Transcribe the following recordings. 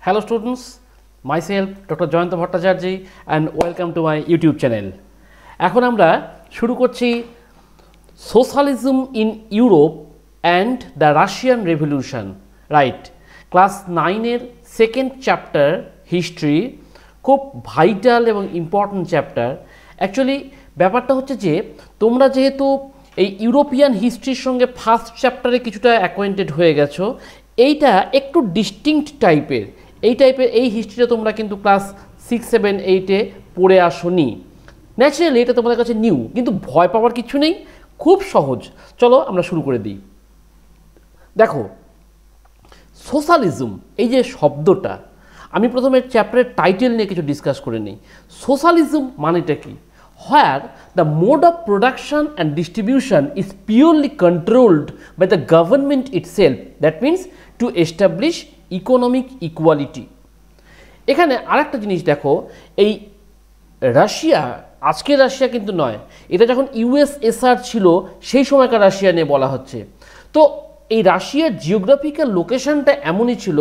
Hello students, myself Dr. Jayanta Bhattacharjee and welcome to my YouTube channel. এখন আমরা শুরু করছি socialism in Europe and the Russian revolution, right? Class 9-এর second chapter history, খুব vital এবং important chapter. Actually ব্যাপারটা হচ্ছে যে তোমরা যেহেতু এই ইউরোপিয়ান হিস্ট্রির সঙ্গে ফার্স্ট চ্যাপ্টারে কিছুটা অ্যাকোয়েন্টেড হয়ে গেছো, এইটা একটু ডিস্টিংক্ট টাইপের, এই হিস্ট্রিটা তোমরা কিন্তু ক্লাস 6, 7, 8-এ পড়ে আসোনি। ন্যাচারালি এটা তোমাদের কাছে নিউ, কিন্তু ভয় পাওয়ার কিছু নেই, খুব সহজ। চলো আমরা শুরু করে দিই। দেখো, সোশ্যালিজম এই যে শব্দটা, আমি প্রথমে চ্যাপ্টারের টাইটেল নিয়ে কিছু ডিসকাস করে নিই। সোশ্যালিজম মানেটা কি? Where the mode of production and distribution is purely controlled by the government itself, that means to establish economic equality. এখানে আরেকটা জিনিস দেখো, এই রাশিয়া, আজকের রাশিয়া কিন্তু নয়, এটা যখন ইউএসএসআর ছিল সেই সময়কার রাশিয়া নিয়ে বলা হচ্ছে। তো এই রাশিয়ার জিওগ্রাফিক্যাল লোকেশনটা এমনই ছিল,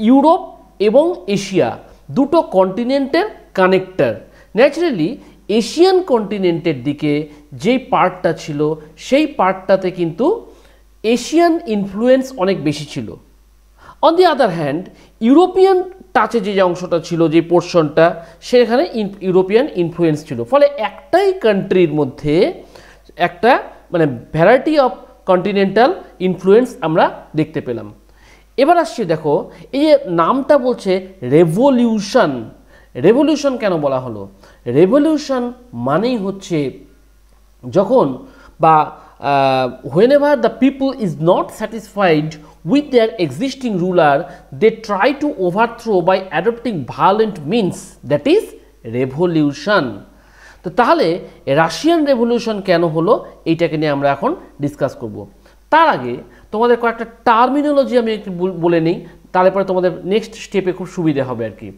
ইউরোপ এবং এশিয়া দুটো কন্টিনেন্টের কানেক্টর। ন্যাচারালি এশিয়ান কন্টিনেন্টের দিকে যেই পার্টটা ছিল সেই পার্টটাতে কিন্তু এশিয়ান ইনফ্লুয়েন্স অনেক বেশি ছিল। On the other hand European টাচে যে অংশটা ছিল, যে পোর্শনটা, সেখানে ইউরোপিয়ান ইনফ্লুয়েন্স ছিল। ফলে একটাই কান্ট্রির মধ্যে একটা মানে ভ্যারাইটি অফ কন্টিনেন্টাল ইনফ্লুয়েন্স আমরা দেখতে পেলাম। এবার আসছি, দেখো এই যে নামটা বলছে রেভলিউশন। রেভলিউশন কেন বলা হলো? রেভলিউশন মানেই হচ্ছে যখন বা whenever the people is not satisfied with their existing ruler, they try to overthrow by adopting violent means, that is revolution. তো তাহলে রাশিয়ান রেভলিউশন কেন হলো, এইটাকে নিয়ে আমরা এখন ডিসকাস করব। তার আগে তোমাদের কয়েকটা টার্মিনোলজি আমি একটু বলে নিই, তারপরে তোমাদের নেক্সট স্টেপে খুব সুবিধা হবে আর কি।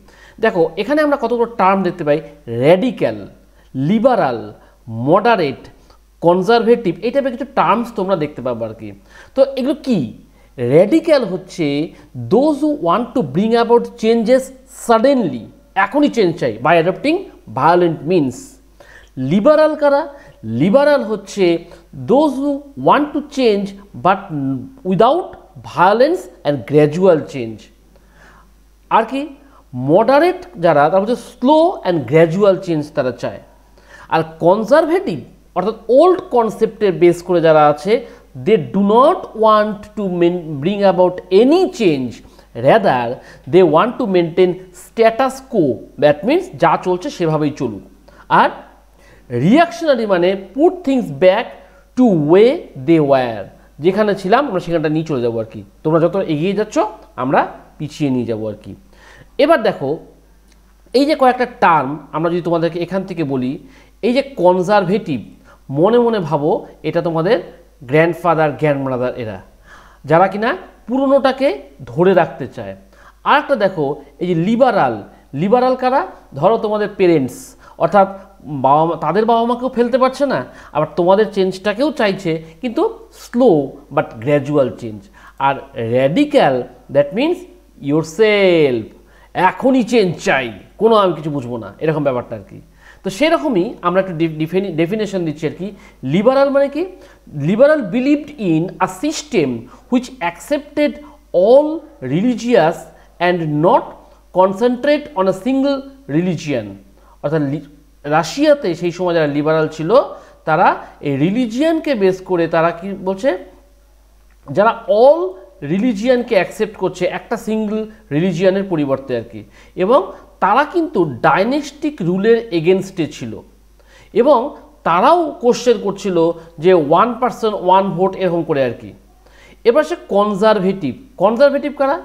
দেখো এখানে আমরা কতগুলো টার্ম দেখতে পাই: র্যাডিক্যাল, লিবারাল, মডারেট, কনজারভেটিভ, এই টাইপের কিছু টার্মস তোমরা দেখতে পাবো আর কি। তো এগুলো কি? র্যাডিক্যাল হচ্ছে those who want to bring about changes suddenly, এখনই চেঞ্জ চাই, by adopting violent means. Liberal কারা? লিবারাল হচ্ছে those who want to change but without violence and gradual change. আর কি মডারেট যারা, তারা হচ্ছে স্লো অ্যান্ড গ্র্যাজুয়াল চেঞ্জ তারা চায়। আর কনজারভেটিভ অর্থাৎ ওল্ড কনসেপ্টের বেস করে যারা আছে, they do not want to bring about any change, rather they want to maintain status quo, that means যা চলছে সেভাবেই চলুক। আর রিয়াকশনারি মানে put things back to way they were, যেখানে ছিলাম আমরা সেখানটা নিয়ে চলে যাবো আর কি। তোমরা যত এগিয়ে যাচ্ছ আমরা পিছিয়ে নিয়ে যাবো আর কি। এবার দেখো এই যে কয়েকটা টার্ম আমরা যদি তোমাদেরকে এখান থেকে বলি, এই যে কনজারভেটিভ, মনে মনে ভাবো এটা তোমাদের গ্র্যান্ডফাদার, গ্র্যান্ডমাদার, এরা যারা কিনা পুরনোটাকে ধরে রাখতে চায়। আর একটা দেখো এই যে লিবারাল। লিবারাল কারা? ধরো তোমাদের পেরেন্টস, অর্থাৎ বাবা মা, তাদের বাবা মাকেও ফেলতে পারছে না, আবার তোমাদের চেঞ্জটাকেও চাইছে, কিন্তু স্লো বাট গ্র্যাজুয়াল চেঞ্জ। আর র্যাডিক্যাল, দ্যাট মিনস ইয়োরসেলফ, এখনই চেঞ্জ চাই, কোনো আমি কিছু বুঝবো না, এরকম ব্যাপারটা আর কি। তো সেরকমই আমরা একটু ডেফিনেশন দিচ্ছি আর কি। লিবারাল মানে কি? Liberal believed in a system which accepted all religious and not concentrate on a single religion. অর্থাৎ রাশিয়াতে সেই সময় যারা লিবারাল ছিল, তারা এই রিলিজিয়ানকে বেস করে তারা কি বলছে, যারা অল রিলিজিয়ানকে অ্যাকসেপ্ট করছে একটা সিঙ্গল রিলিজিয়ানের পরিবর্তে আর কি। এবং তারা কিন্তু ডাইনেস্টিক রুলের এগেনস্টে ছিল, এবং তারাও কোশ্চেন করছিল যে 1 পার্সন 1 ভোট, এরকম করে আর কি। এবার সে কনজারভেটিভ। কনজারভেটিভ কারা?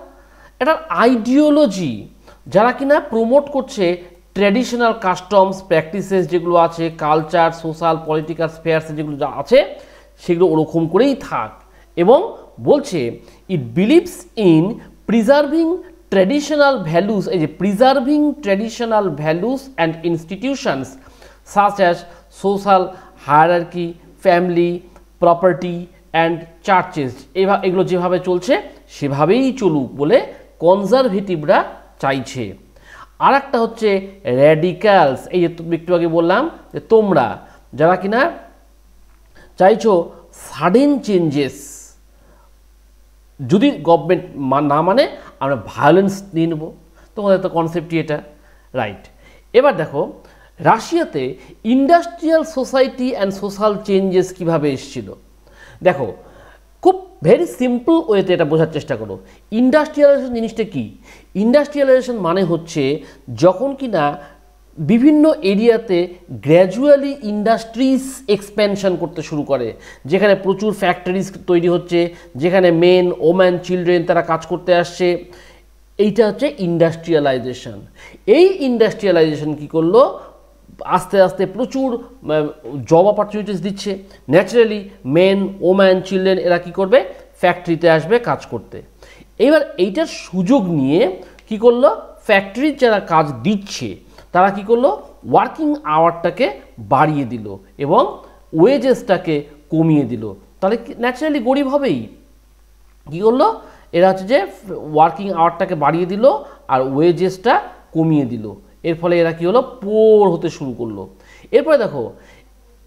এটা আইডিওলজি, যারা কিনা প্রমোট করছে ট্র্যাডিশনাল কাস্টমস, প্র্যাকটিসেস যেগুলো আছে, কালচার, সোশ্যাল, পলিটিক্যাল স্পেয়ার্সে যেগুলো যা আছে সেগুলো ওরকম করেই থাক, এবং বলছে it believes in preserving traditional values, এই যে preserving traditional values and institutions such as social hierarchy, family, property and churches, এগুলো যেভাবে চলছে সেভাবেই চলুক বলে কনজারভেটিভরা চাইছে। আর একটা হচ্ছে র্যাডিক্যালস, এই যে একটু আগে বললাম যে তোমরা যারা কিনা চাইছো সাডেন চেঞ্জেস, যদি গভর্নমেন্ট না মানে আমরা ভায়োলেন্স নিয়ে নেব, তোমাদের তো কনসেপ্টই এটা, রাইট। এবার দেখো রাশিয়াতে industrial society and social changes কীভাবে এসেছিল। দেখো খুব ভেরি সিম্পল ওয়েতে এটা বোঝার চেষ্টা করো। ইন্ডাস্ট্রিয়ালাইজেশন জিনিসটা কি? ইন্ডাস্ট্রিয়ালাইজেশন মানে হচ্ছে যখন কিনা বিভিন্ন এরিয়াতে গ্র্যাজুয়ালি ইন্ডাস্ট্রিজ এক্সপ্যানশন করতে শুরু করে, যেখানে প্রচুর ফ্যাক্টরিজ তৈরি হচ্ছে, যেখানে মেন ওম্যান চিলড্রেন তারা কাজ করতে আসছে, এইটা হচ্ছে ইন্ডাস্ট্রিয়ালাইজেশন। এই ইন্ডাস্ট্রিয়ালাইজেশন কি করলো, আস্তে আস্তে প্রচুর জব অপরচুনিটিস দিচ্ছে। ন্যাচারালি মেন ওম্যান চিলড্রেন এরা কি করবে, ফ্যাক্টরিতে আসবে কাজ করতে। এবার এইটার সুযোগ নিয়ে কি করলো, ফ্যাক্টরির যারা কাজ দিচ্ছে তারা কি করলো, ওয়ার্কিং আওয়ারটাকে বাড়িয়ে দিল এবং ওয়েজেসটাকে কমিয়ে দিল। তাহলে ন্যাচারালি গরিব হবেই। কী করলো, এরা হচ্ছে যে ওয়ার্কিং আওয়ারটাকে বাড়িয়ে দিল আর ওয়েজেসটা কমিয়ে দিল। এর ফলে এরা কি হলো, পোর হতে শুরু করলো। এরপরে দেখো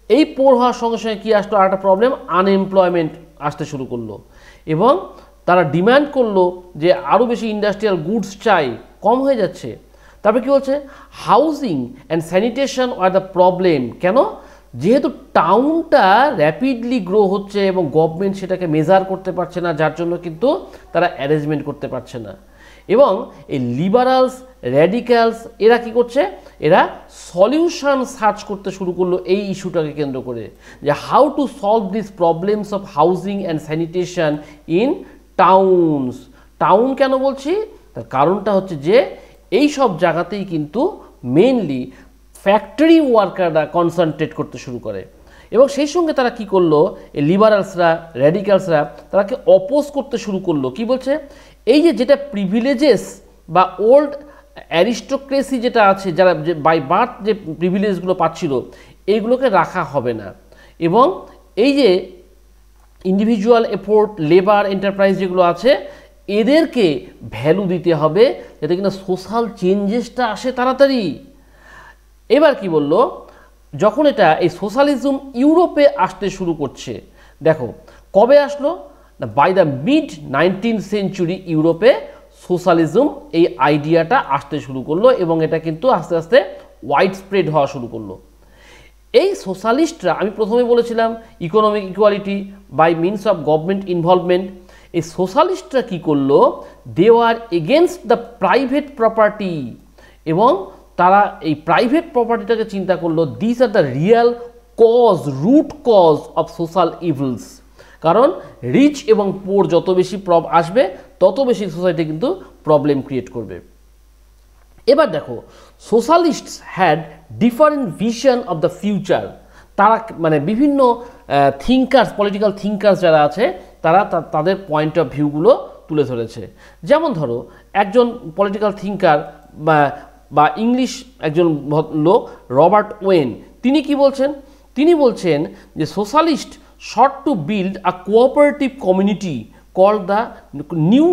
এই পোর হওয়ার সঙ্গে সঙ্গে কী আসলো, আর একটা প্রবলেম, আনএমপ্লয়মেন্ট আসতে শুরু করলো এবং তারা ডিমান্ড করলো যে আরও বেশি ইন্ডাস্ট্রিয়াল গুডস চাই, কম হয়ে যাচ্ছে। তারপরে কী হচ্ছে, housing and sanitation are the problem. কেন? যেহেতু টাউনটা র্যাপিডলি গ্রো হচ্ছে এবং গভর্নমেন্ট সেটাকে মেজার করতে পারছে না, যার জন্য কিন্তু তারা অ্যারেঞ্জমেন্ট করতে পারছে না। এবং এই লিবারালস র্যাডিক্যালস এরা কি করছে, এরা সলিউশন সার্চ করতে শুরু করলো এই ইস্যুটাকে কেন্দ্র করে, যে how to solve this problems of housing and sanitation in towns. Town কেন বলছি, তার কারণটা হচ্ছে যে এই সব জায়গাতেই কিন্তু মেনলি ফ্যাক্টরি ওয়ার্কাররা কনসেন্ট্রেট করতে শুরু করে এবং সেই সঙ্গে তারা কি করলো, এই লিবারালসরা র্যাডিক্যালসরা তারাকে অপোজ করতে শুরু করলো। কি বলছে, এই যে যেটা প্রিভিলেজেস বা ওল্ড অ্যারিস্টোক্রেসি যেটা আছে, যারা যে বাই বার্থ যে প্রিভিলেজগুলো পাচ্ছিল, এইগুলোকে রাখা হবে না এবং এই যে ইন্ডিভিজুয়াল এফোর্ট, লেবার এন্টারপ্রাইজ যেগুলো আছে, এদেরকে ভ্যালু দিতে হবে যাতে কিনা সোশ্যাল চেঞ্জেসটা আসে তাড়াতাড়ি। এবার কি বলল, যখন এটা এই সোশ্যালিজম ইউরোপে আসতে শুরু করছে, দেখো কবে আসলো না, by the mid 19th century ইউরোপে সোশ্যালিজম এই আইডিয়াটা আসতে শুরু করলো এবং এটা কিন্তু আস্তে আস্তে ওয়াইড স্প্রেড হওয়া শুরু করলো। এই সোশ্যালিস্টরা, আমি প্রথমে বলেছিলাম economic equality by means of government involvement, এই সোশ্যালিস্টরা কী করলো, they are against the private property এবং তারা এই প্রাইভেট প্রপার্টিটাকে চিন্তা করলো, this are the real cause, root cause of social evils. কারণ রিচ এবং পোর যত বেশি আসবে তত বেশি সোসাইটি কিন্তু প্রবলেম ক্রিয়েট করবে। এবার দেখো socialists had different vision of the future. তারা মানে বিভিন্ন থিঙ্কার্স, পলিটিক্যাল থিঙ্কার্স যারা আছে, তারা তাদের পয়েন্ট অফ ভিউগুলো তুলে ধরেছে। যেমন ধরো একজন পলিটিক্যাল থিঙ্কার বা ইংলিশ একজন লোক রবার্ট ওয়েন, তিনি কি বলছেন, তিনি বলছেন যে socialist sought to build a cooperative community called the New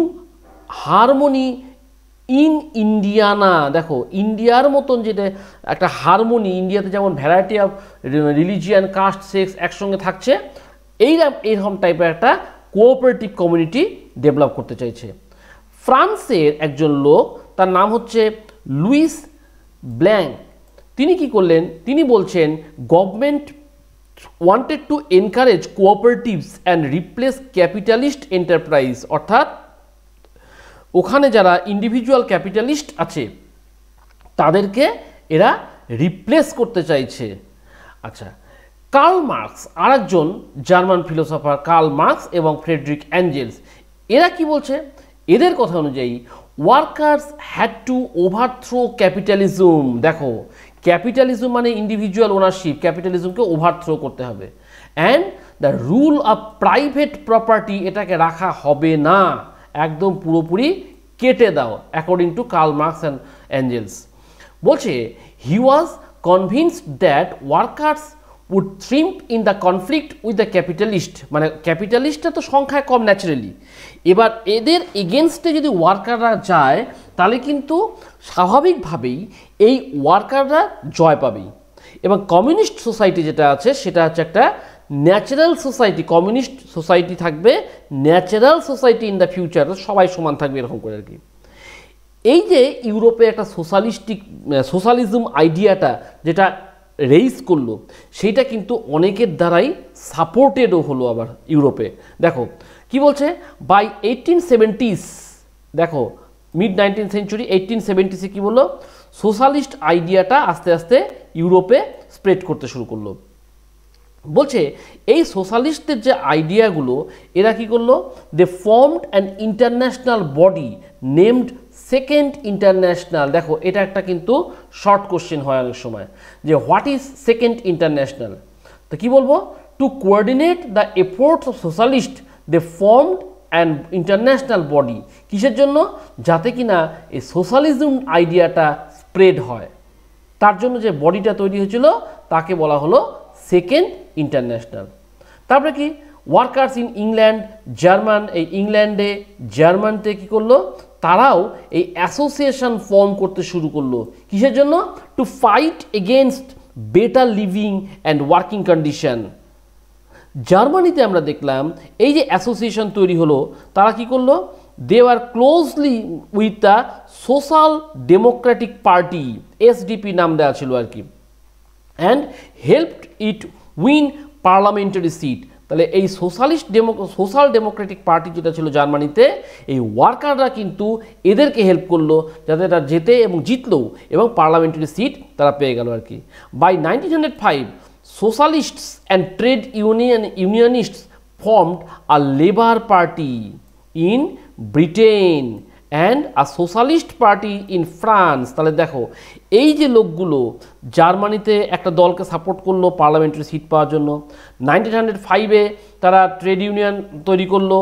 Harmony in Indiana। দেখো ইন্ডিয়ার মতন যেটা একটা হারমোনি, ইন্ডিয়াতে যেমন variety of religion, caste, sex একসঙ্গে থাকছে, এইরকম টাইপের একটা কোঅপারেটিভ কমিউনিটি ডেভেলপ করতে চাইছে। ফ্রান্সের একজন লোক, তার নাম হচ্ছে লুইস ব্ল্যাঙ্ক, তিনি কি করলেন, তিনি বলছেন government wanted to encourage cooperatives and replace capitalist enterprise। অর্থাৎ ওখানে যারা ইন্ডিভিজুয়াল ক্যাপিটালিস্ট আছে তাদেরকে এরা রিপ্লেস করতে চাইছে। আচ্ছা, কার্ল মার্কস, আরেকজন জার্মান ফিলোসফার কার্ল মার্কস এবং ফ্রেডরিক অ্যাঞ্জেলস, এরা কি বলছে, এদের কথা অনুযায়ী workers had to overthrow capitalism. দেখো ক্যাপিটালিজম মানে ইন্ডিভিজুয়াল ওনারশিপ, ক্যাপিটালিজমকে ওভারথ্রো করতে হবে। And the rule of private property, এটাকে রাখা হবে না, একদম পুরোপুরি কেটে দাও, according to Karl Marx and Engels. বলছে he was convinced that workers would triumph in the conflict with the capitalist, মানে ক্যাপিটালিস্টটা তো সংখ্যায় কম ন্যাচারালি, এবার এদের এগেনস্টে যদি ওয়ার্কাররা যায় তাহলে কিন্তু স্বাভাবিকভাবেই এই ওয়ার্কাররা জয় পাবেই। এবং কমিউনিস্ট সোসাইটি যেটা আছে সেটা হচ্ছে একটা ন্যাচারাল সোসাইটি, কমিউনিস্ট সোসাইটি থাকবে natural society in the future, সবাই সমান থাকবে এরকম করে আর কি। এই যে ইউরোপে একটা সোশ্যালিজম আইডিয়াটা যেটা রেইজ করলো সেইটা কিন্তু অনেকের দ্বারাই সাপোর্টেডও হলো আবার ইউরোপে। দেখো কি বলছে, বাই 1870s, দেখো মিড 19th সেঞ্চুরি 1870s কি বললো, সোশ্যালিস্ট আইডিয়াটা আস্তে আস্তে ইউরোপে স্প্রেড করতে শুরু করলো। বলছে এই সোশ্যালিস্টদের যে আইডিয়াগুলো এরা কি করলো, they formed an international body named second international. দেখো এটা একটা কিন্তু শর্ট কোশ্চেন হয় অনেক সময়, যে হোয়াট ইজ সেকেন্ড ইন্টারন্যাশনাল। তো কি বলবো, to coordinate the efforts of socialist they formed an international body. কিসের জন্য, যাতে কিনা এই সোশ্যালিজম আইডিয়াটা স্প্রেড হয়, তার জন্য যে বডিটা তৈরি হয়েছিল তাকে বলা হলো সেকেন্ড ইন্টারন্যাশনাল। তারপরে কি, ওয়ার্কার্স ইন ইংল্যান্ড জার্মান, এই ইংল্যান্ডে জার্মানতে কি করলো, তারাও এই অ্যাসোসিয়েশন ফর্ম করতে শুরু করলো। কিসের জন্য, to fight against better living and working condition. জার্মানিতে আমরা দেখলাম এই যে অ্যাসোসিয়েশন তৈরি হলো, তারা কি করলো, they are closely with the social democratic party, SDP নাম দেওয়া ছিল আর কি, and helped it win parliamentary seat. তাহলে এই সোশ্যাল ডেমোক্রেটিক পার্টি যেটা ছিল জার্মানিতে, এই ওয়ার্কাররা কিন্তু এদেরকে হেল্প করলো যাতে এটা জেতে এবং জিতলো এবং পার্লামেন্টারি সিট তারা পেয়ে গেল আর কি। By 1905 socialists and trade unionists formed a labor party in Britain and a socialist party in France। তাহলে দেখো এই যে লোকগুলো জার্মানিতে একটা দলকে সাপোর্ট করলো পার্লামেন্টারি সিট পাওয়ার জন্য, 1905-এ তারা ট্রেড ইউনিয়ন তৈরি করলো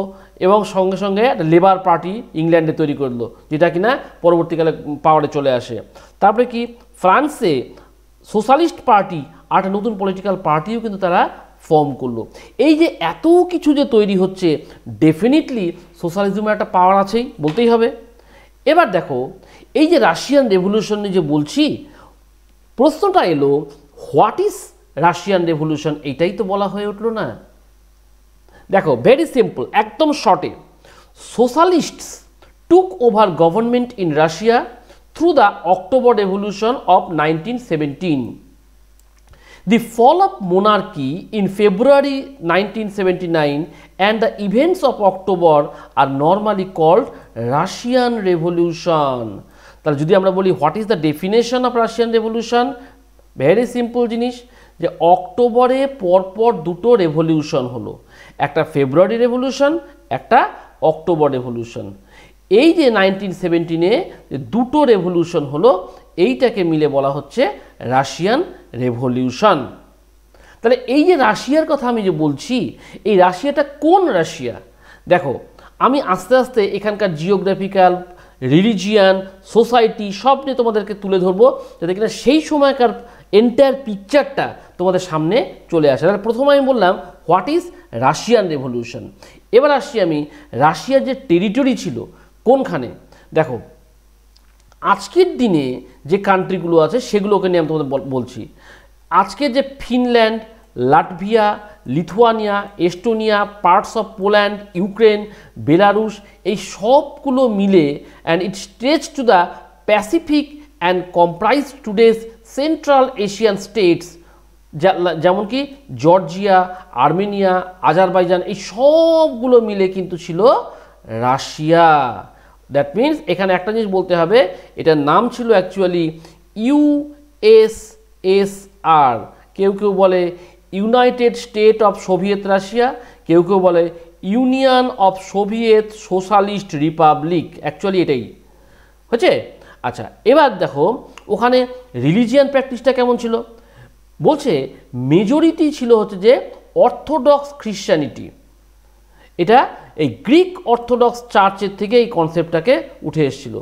এবং সঙ্গে সঙ্গে একটা লেবার পার্টি ইংল্যান্ডে তৈরি করলো, যেটা কিনা পরবর্তীকালে পাওয়ারে চলে আসে। তারপরে কি, ফ্রান্সে সোশ্যালিস্ট পার্টি আর একটা নতুন পলিটিক্যাল পার্টিও কিন্তু তারা ফর্ম করলো। এই যে এত কিছু যে তৈরি হচ্ছে, ডেফিনেটলি সোশ্যালিজমের একটা পাওয়ার আছেই বলতেই হবে। এবার দেখো এই যে রাশিয়ান রেভলিউশন নিয়ে যে বলছি, প্রশ্নটা এলো হোয়াট ইজ রাশিয়ান রেভলিউশন, এইটাই তো বলা হয়ে উঠলো না। দেখো ভেরি সিম্পল, একদম শর্টে, socialists took over government in Russia through the October revolution of 1917. The fall of monarchy in February 1979 and the events of October are normally called Russian Revolution. তাহলে যদি আমরা বলি what is the definition of Russian revolution, very simple জিনিস, যে অক্টোবরে পরপর দুটো revolution হলো, একটা ফেব্রুয়ারি রেভলিউশন, একটা অক্টোবর রেভলিউশন। এই যে 1917-এ দুটো রেভলিউশন হলো, এইটাকে মিলে বলা হচ্ছে রাশিয়ান রেভলিউশন। তাহলে এই যে রাশিয়ার কথা আমি যে বলছি, এই রাশিয়াটা কোন রাশিয়া? দেখো আমি আস্তে আস্তে এখানকার জিওগ্রাফিক্যাল, রিলিজিয়ান, সোসাইটি সব নিয়ে তোমাদেরকে তুলে ধরবো, যাতে কিনা সেই সময়কার এন্টায়ার পিকচারটা তোমাদের সামনে চলে আসে। তাহলে প্রথমে আমি বললাম হোয়াট ইজ রাশিয়ান রেভলিউশন। এবার আসছি আমি রাশিয়ার যে টেরিটরি ছিল কোনখানে। দেখো আজকের দিনে যে কান্ট্রিগুলো আছে সেগুলোকে নিয়ে আমি তোমাদের বলছি। আজকে যে Finland, Latvia, Lithuania, Estonia, parts of Poland, Ukraine, Belarus, এই সবগুলো মিলে and it stretch to the Pacific and comprise today's central Asian states, যেমন কি জর্জিয়া, আর্মেনিয়া, আজারবাইজান, এই সবগুলো মিলে কিন্তু ছিল রাশিয়া। দ্যাট মিনস এখানে একটা জিনিস বলতে হবে, এটার নাম ছিল অ্যাকচুয়ালি ইউএসএসআর। কেউ কেউ বলে United state of Soviet Russia, কেউ কেউ বলে union of Soviet socialist Republic, actually এটাই হচ্ছে। আচ্ছা এবার দেখো ওখানে রিলিজিয়ান প্র্যাকটিসটা কেমন ছিল। বলছে মেজরিটি ছিল হচ্ছে যে অর্থোডক্স খ্রিশ্চানিটি। এটা এই গ্রিক অর্থোডক্স চার্চের থেকে এই কনসেপ্টটাকে উঠে এসেছিল,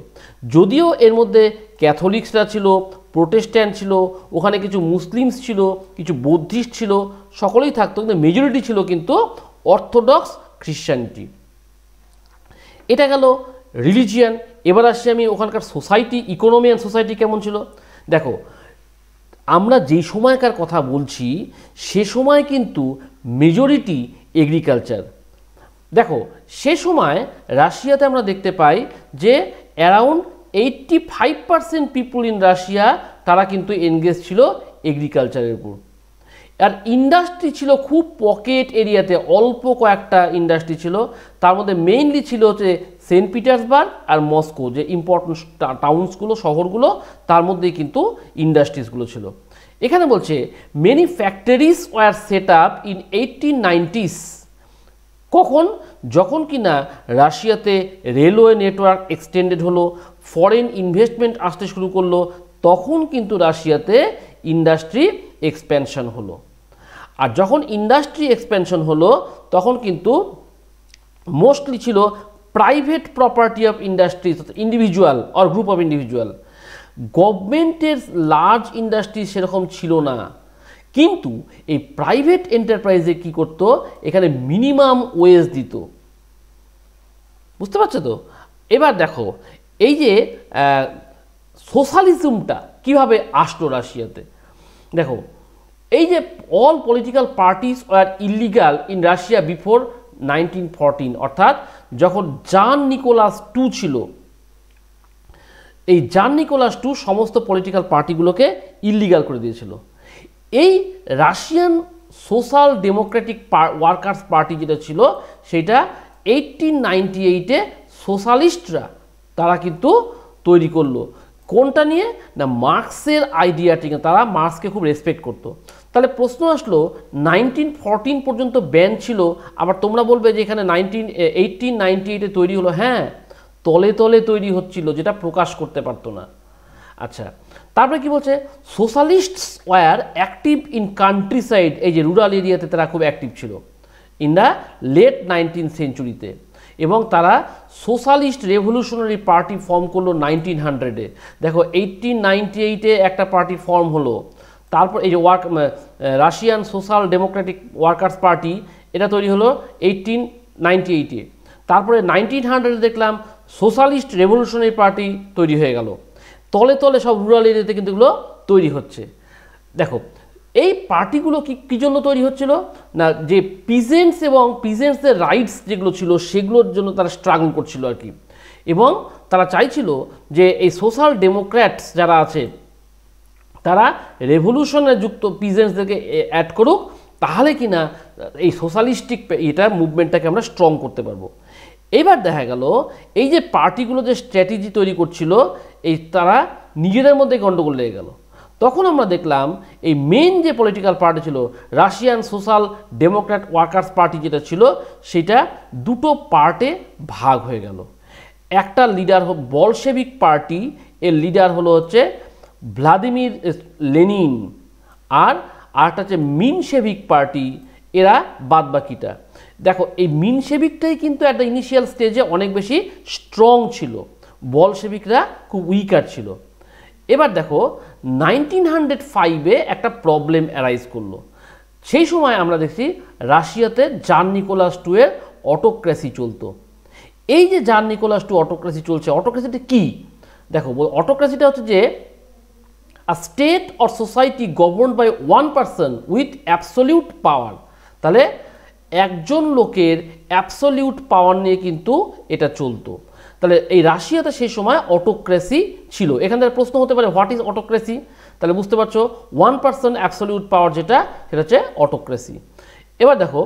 যদিও এর মধ্যে ক্যাথলিক্সরা ছিল, প্রোটেস্ট্যান্ট ছিল, ওখানে কিছু মুসলিমস ছিল, কিছু বৌদ্ধিস্ট ছিল, সকলেই থাকতো, কিন্তু মেজরিটি ছিল কিন্তু অর্থোডক্স খ্রিশ্চানিটি। এটা গেল রিলিজিয়ান। এবার আসছি আমি ওখানকার সোসাইটি, ইকোনমি অ্যান্ড সোসাইটি কেমন ছিল। দেখো, আমরা যেই সময়কার কথা বলছি সে সময় কিন্তু মেজরিটি এগ্রিকালচার। দেখো, সে সময় রাশিয়াতে আমরা দেখতে পাই যে অ্যারাউন্ড 85% পিপুল ইন রাশিয়া তারা কিন্তু এনগেজ ছিল এগ্রিকালচারের উপর। আর ইন্ডাস্ট্রি ছিল খুব পকেট এরিয়াতে, অল্প কয়েকটা ইন্ডাস্ট্রি ছিল, তার মধ্যে মেইনলি ছিল হচ্ছে সেন্ট পিটার্সবার্গ আর মস্কো, যে ইম্পর্টেন্ট টাউন্সগুলো, শহরগুলো, তার মধ্যেই কিন্তু ইন্ডাস্ট্রিজগুলো ছিল। এখানে বলছে many factories were set up in 1890s। কখন? যখন কিনা রাশিয়াতে রেলওয়ে নেটওয়ার্ক এক্সটেন্ডেড হলো, ফরেন ইনভেস্টমেন্ট আসতে শুরু করলো, তখন কিন্তু রাশিয়াতে ইন্ডাস্ট্রি এক্সপ্যানশন হলো। আর যখন ইন্ডাস্ট্রি এক্সপ্যানশন হলো তখন কিন্তু মোস্টলি ছিল private property of industries, individual or group of individual. গভর্নমেন্টের লার্জ ইন্ডাস্ট্রি সেরকম ছিল না, কিন্তু এই প্রাইভেট এন্টারপ্রাইজে কি করতো, এখানে মিনিমাম ওয়েজ দিত। বুঝতে পারছো তো? এবার দেখো এই যে সোশ্যালিজমটা কিভাবে আসলো রাশিয়াতে। দেখো, এই যে all political parties were illegal in Russia before 1914, অর্থাৎ যখন জান নিকোলাস টু ছিল, এই জান নিকোলাস টু সমস্ত পলিটিক্যাল পার্টিগুলোকে ইলিগাল করে দিয়েছিল। এই Russian social democratic workers party যেটা ছিল সেটা 1898-এ সোশ্যালিস্টরা তারা কিন্তু তৈরি করলো। কোনটা নিয়ে? না, মার্কসের আইডিয়াটি। তারা মার্কসকে খুব রেসপেক্ট করতো। তাহলে প্রশ্ন আসলো 1914 পর্যন্ত ব্যান ছিল, আবার তোমরা বলবে যে এখানে 1898-এ তৈরি হলো। হ্যাঁ, তলে তলে তৈরি হচ্ছিল, যেটা প্রকাশ করতে পারতো না। আচ্ছা, তারপরে কি বলছে? Socialists were active in countryside, এই যে রুরাল এরিয়াতে তারা খুব অ্যাক্টিভ ছিল ইন দ্য লেট 19th সেঞ্চুরিতে, এবং তারা সোশ্যালিস্ট রেভলিউশনারি পার্টি ফর্ম করলো 1900-এ। দেখো, 1898-এ একটা পার্টি ফর্ম হলো। তারপর এই যে Russian social democratic workers party, এটা তৈরি হলো 1898-এ। তারপরে 1900-এ দেখলাম সোশ্যালিস্ট রেভলিউশনারি পার্টি তৈরি হয়ে গেল। তলে তলে সব রুরাল এরিয়াতে কিন্তু এগুলো তৈরি হচ্ছে। দেখো, এই পার্টিগুলো কি জন্য তৈরি হচ্ছিল না, যে পিজেন্টস এবং পিজেন্টসদের রাইটস যেগুলো ছিল সেগুলোর জন্য তারা স্ট্রাগল করছিল আর কি। এবং তারা চাইছিল যে এই সোশ্যাল ডেমোক্র্যাটস যারা আছে তারা রেভলিউশনে যুক্ত পিজেন্টসদেরকে অ্যাড করুক, তাহলে কিনা এই সোশ্যালিস্টিক এটা মুভমেন্টটাকে আমরা স্ট্রং করতে পারবো। এবার দেখা গেল এই যে পার্টিগুলো যে স্ট্র্যাটেজি তৈরি করছিল, এই তারা নিজেদের মধ্যে গণ্ডগোল লেগে গেল। তখন আমরা দেখলাম এই মেন যে পলিটিক্যাল পার্টি ছিল Russian social Democrat workers party যেটা ছিল, সেটা দুটো পার্টে ভাগ হয়ে গেল। একটা লিডার বলশেভিক পার্টি, এর লিডার হলো হচ্ছে ভ্লাদিমির লেনিন, আর আরেকটা হচ্ছে মিনশেভিক পার্টি, এরা বাদবাকিটা। দেখো, এই মিনশেভিকটাই কিন্তু একটা ইনিশিয়াল স্টেজে অনেক বেশি স্ট্রং ছিল, বলশেভিকরা খুব উইকার ছিল। এবার দেখো 1905-এ একটা প্রবলেম অ্যারাইজ করলো। সেই সময় আমরা দেখছি রাশিয়াতে জান নিকোলাস টু এর অটোক্রেসি চলতো। এই যে জান নিকোলাস টু অটোক্রেসি চলছে, অটোক্রেসিটা কি? দেখো, অটোক্রেসিটা হচ্ছে যে a state or society governed by one person with absolute power. তাহলে একজন লোকের অ্যাবসলিউট পাওয়ার নিয়ে কিন্তু এটা চলতো। তাহলে এই রাশিয়াতে সেই সময় অটোক্রেসি ছিল। এখান থেকে প্রশ্ন হতে পারে হোয়াট ইজ অটোক্রেসি? তাহলে বুঝতে পারছো, ওয়ান পারসন অ্যাবসলিউট পাওয়ার যেটা, সেটা হচ্ছে অটোক্রেসি। এবার দেখো,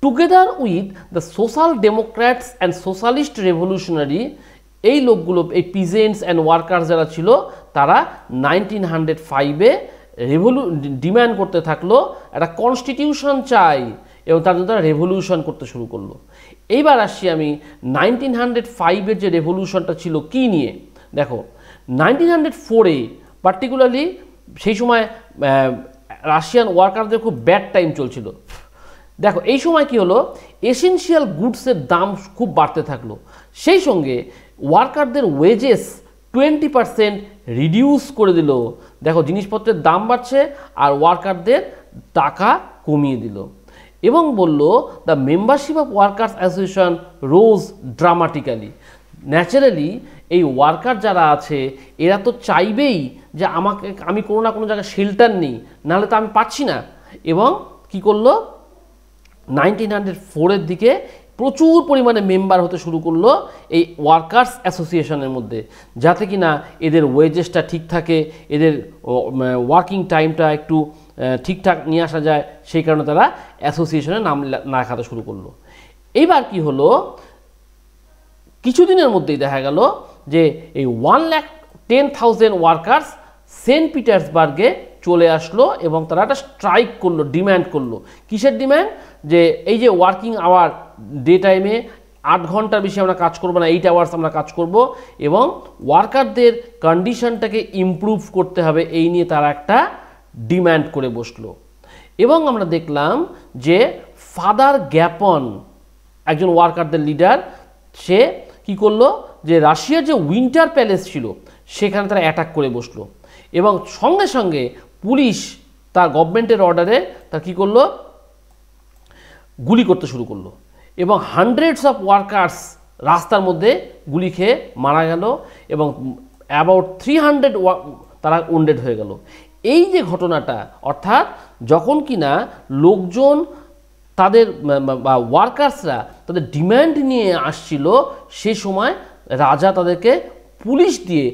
together with the social Democrats and socialist revolutionary, এই লোকগুলো, এই পিজেন্টস অ্যান্ড ওয়ার্কার্স যারা ছিল, তারা 1905-এ ডিম্যান্ড করতে থাকলো একটা কনস্টিটিউশন চাই, এবং তার জন্য তারা রেভলিউশন করতে শুরু করলো। এইবার আসছি আমি 1905-এর যে রেভলিউশনটা ছিল কি নিয়ে। দেখো, 1904-এ পার্টিকুলারলি সেই সময় রাশিয়ান ওয়ার্কারদের খুব ব্যাড টাইম চলছিল। দেখো, এই সময় কি হলো, এসেনশিয়াল গুডসের দাম খুব বাড়তে থাকলো, সেই সঙ্গে ওয়ার্কারদের ওয়েজেস 20% রিডিউস করে দিল। দেখো জিনিসপত্রের দাম বাড়ছে আর ওয়ার্কারদের টাকা কমিয়ে দিল এবং বলল the membership of workers association rose dramatically. Naturally এই ওয়ার্কার যারা আছে এরা তো চাইবেই যে আমি কোনো না কোনো জায়গায় শেল্টার নিই, নাহলে তো আমি পাচ্ছি না। এবং কি করলো, 1904-এর দিকে প্রচুর পরিমাণে মেম্বার হতে শুরু করলো এই ওয়ার্কার্স অ্যাসোসিয়েশনের মধ্যে, যাতে কিনা এদের ওয়েজেসটা ঠিক থাকে, এদের ওয়ার্কিং টাইমটা একটু ঠিকঠাক নিয়ে আসা যায়। সেই কারণে তারা অ্যাসোসিয়েশনের নাম লেখাতে শুরু করলো। এইবার কি হলো, কিছুদিনের মধ্যেই দেখা গেল যে এই 1,10,000 ওয়ার্কার্স সেন্ট পিটার্সবার্গে চলে আসলো এবং তারা একটা স্ট্রাইক করলো, ডিম্যান্ড করলো। কিসের ডিম্যান্ড? যে এই যে ওয়ার্কিং আওয়ার, ডে টাইমে 8 ঘন্টার বেশি আমরা কাজ করবো না, 8 আওয়ার্স আমরা কাজ করব এবং ওয়ার্কারদের কন্ডিশনটাকে ইমপ্রুভ করতে হবে, এই নিয়ে তারা একটা ডিম্যান্ড করে বসলো। এবং আমরা দেখলাম যে ফাদার গ্যাপন, একজন ওয়ার্কারদের লিডার, সে কি করলো, যে রাশিয়ার যে উইন্টার প্যালেস ছিল সেখানে তারা অ্যাটাক করে বসলো এবং সঙ্গে সঙ্গে পুলিশ তার গভর্নমেন্টের অর্ডারে তার কী করলো, গুলি করতে শুরু করলো এবং হান্ড্রেডস অফ ওয়ার্কার্স রাস্তার মধ্যে গুলি খেয়ে মারা গেল এবং অ্যাবাউট 300 তারা উন্ডেড হয়ে গেল। এই যে ঘটনাটা, অর্থাৎ যখন কিনা লোকজন তাদের বা ওয়ার্কার্সরা তাদের ডিম্যান্ড নিয়ে আসছিল, সে সময় রাজা তাদেরকে পুলিশ দিয়ে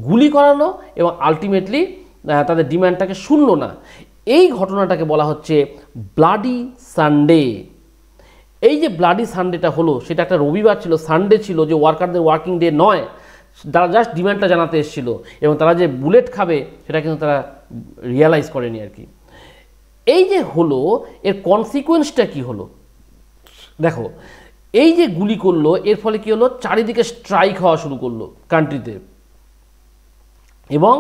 গুলি করালো এবং আলটিমেটলি তাদের ডিম্যান্ডটাকে শুনলো না। এই ঘটনাটাকে বলা হচ্ছে ব্লাডি সানডে। এই যে ব্লাডি সানডেটা হলো, সেটা একটা রবিবার ছিল, সানডে ছিল, যে ওয়ার্কারদের ওয়ার্কিং ডে নয়, তারা জাস্ট ডিম্যান্ডটা জানাতে এসেছিল এবং তারা যে বুলেট খাবে সেটা কিন্তু তারা রিয়ালাইজ করেনি আর কি। এই যে হলো, এর কনসিকুয়েন্সটা কি হলো দেখো। এই যে গুলি করলো, এর ফলে কি হলো, চারিদিকে স্ট্রাইক হওয়া শুরু করলো কান্ট্রিতে এবং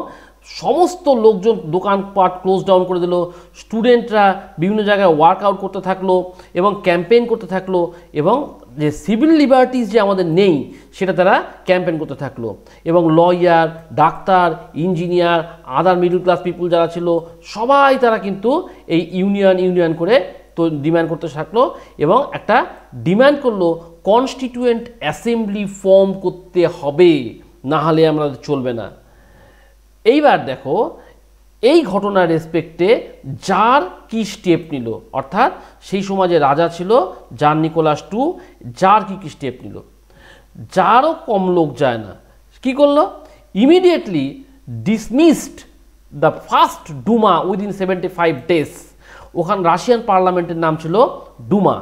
সমস্ত লোকজন দোকানপাট ক্লোজ ডাউন করে দিল। স্টুডেন্টরা বিভিন্ন জায়গায় ওয়ার্কআউট করতে থাকলো এবং ক্যাম্পেইন করতে থাকলো এবং যে সিভিল লিবার্টিস যে আমাদের নেই সেটা তারা ক্যাম্পেইন করতে থাকলো এবং লয়ার, ডাক্তার, ইঞ্জিনিয়ার, আদার মিডল ক্লাস পিপুল যারা ছিল সবাই তারা কিন্তু এই ইউনিয়ন করে তো ডিমান্ড করতে থাকলো এবং একটা ডিমান্ড করলো কনস্টিটিউয়েন্ট অ্যাসেম্বলি ফর্ম করতে হবে, না হলে আমরা চলবে না। এইবার দেখো এই ঘটনার রেসপেক্টে জার কি স্টেপ নিল, অর্থাৎ সেই সময় যে রাজা ছিল জার নিকোলাস II, জার কি স্টেপ নিল। জারও কম লোক যায় না, কি করলো, immediately dismissed the first Duma within 75 days. ওখানে রাশিয়ান পার্লামেন্টের নাম ছিল ডুমা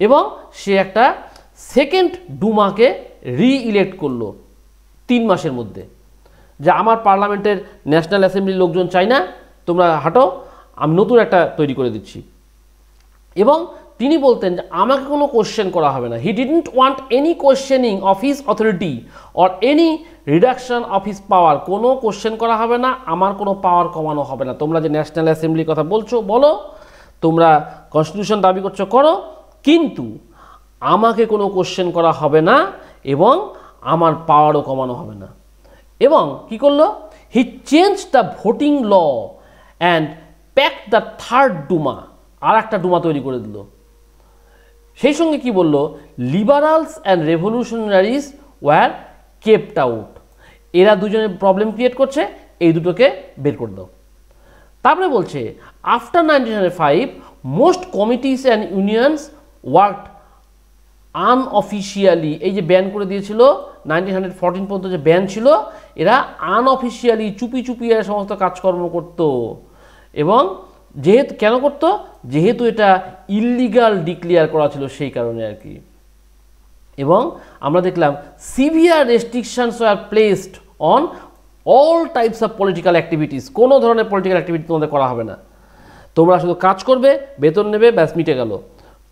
এবং সে একটা সেকেন্ড ডুমাকে রি-ইলেক্ট করলো 3 মাসের মধ্যে, যে আমার পার্লামেন্টের ন্যাশনাল অ্যাসেম্বলির লোকজন চাই না, তোমরা হাঁটো, আমি নতুন একটা তৈরি করে দিচ্ছি। এবং তিনি বলতেন যে আমাকে কোনো কোশ্চেন করা হবে না। He didn't want any questioning of his authority or any reduction of his পাওয়ার। কোনো কোশ্চেন করা হবে না, আমার কোনো পাওয়ার কমানো হবে না। তোমরা যে ন্যাশনাল অ্যাসেম্বলির কথা বলছো বলো, তোমরা কনস্টিটিউশন দাবি করছো করো, কিন্তু আমাকে কোনো কোশ্চেন করা হবে না এবং আমার পাওয়ারও কমানো হবে না। এবং কি করলো, he change the voting law and pack the third Duma, আর একটা ডুমা তৈরি করে দিল। সেই সঙ্গে কি বলল, liberals and revolutionaries were kept out. এরা দুজনে প্রবলেম ক্রিয়েট করছে, এই দুটোকে বের করে দাও। তারপরে বলছে after 1905 most committees and unions worked unofficially. এই যে ব্যান করে দিয়েছিল 1914 পর্যন্ত যে ব্যান ছিল, এরা আনঅফিসিয়ালি চুপি চুপি এরা সমস্ত কাজকর্ম করত এবং যেহেতু কেন করত, যেহেতু এটা ইল্লিগাল ডিক্লেয়ার করা ছিল সেই কারণে আর কি। এবং আমরা দেখলাম severe restrictions were placed on all types of political activities. কোনো ধরনের পলিটিক্যাল অ্যাক্টিভিটি তোমাদের করা হবে না, তোমরা শুধু কাজ করবে, বেতন নেবে, ব্যাস মিটে গেল।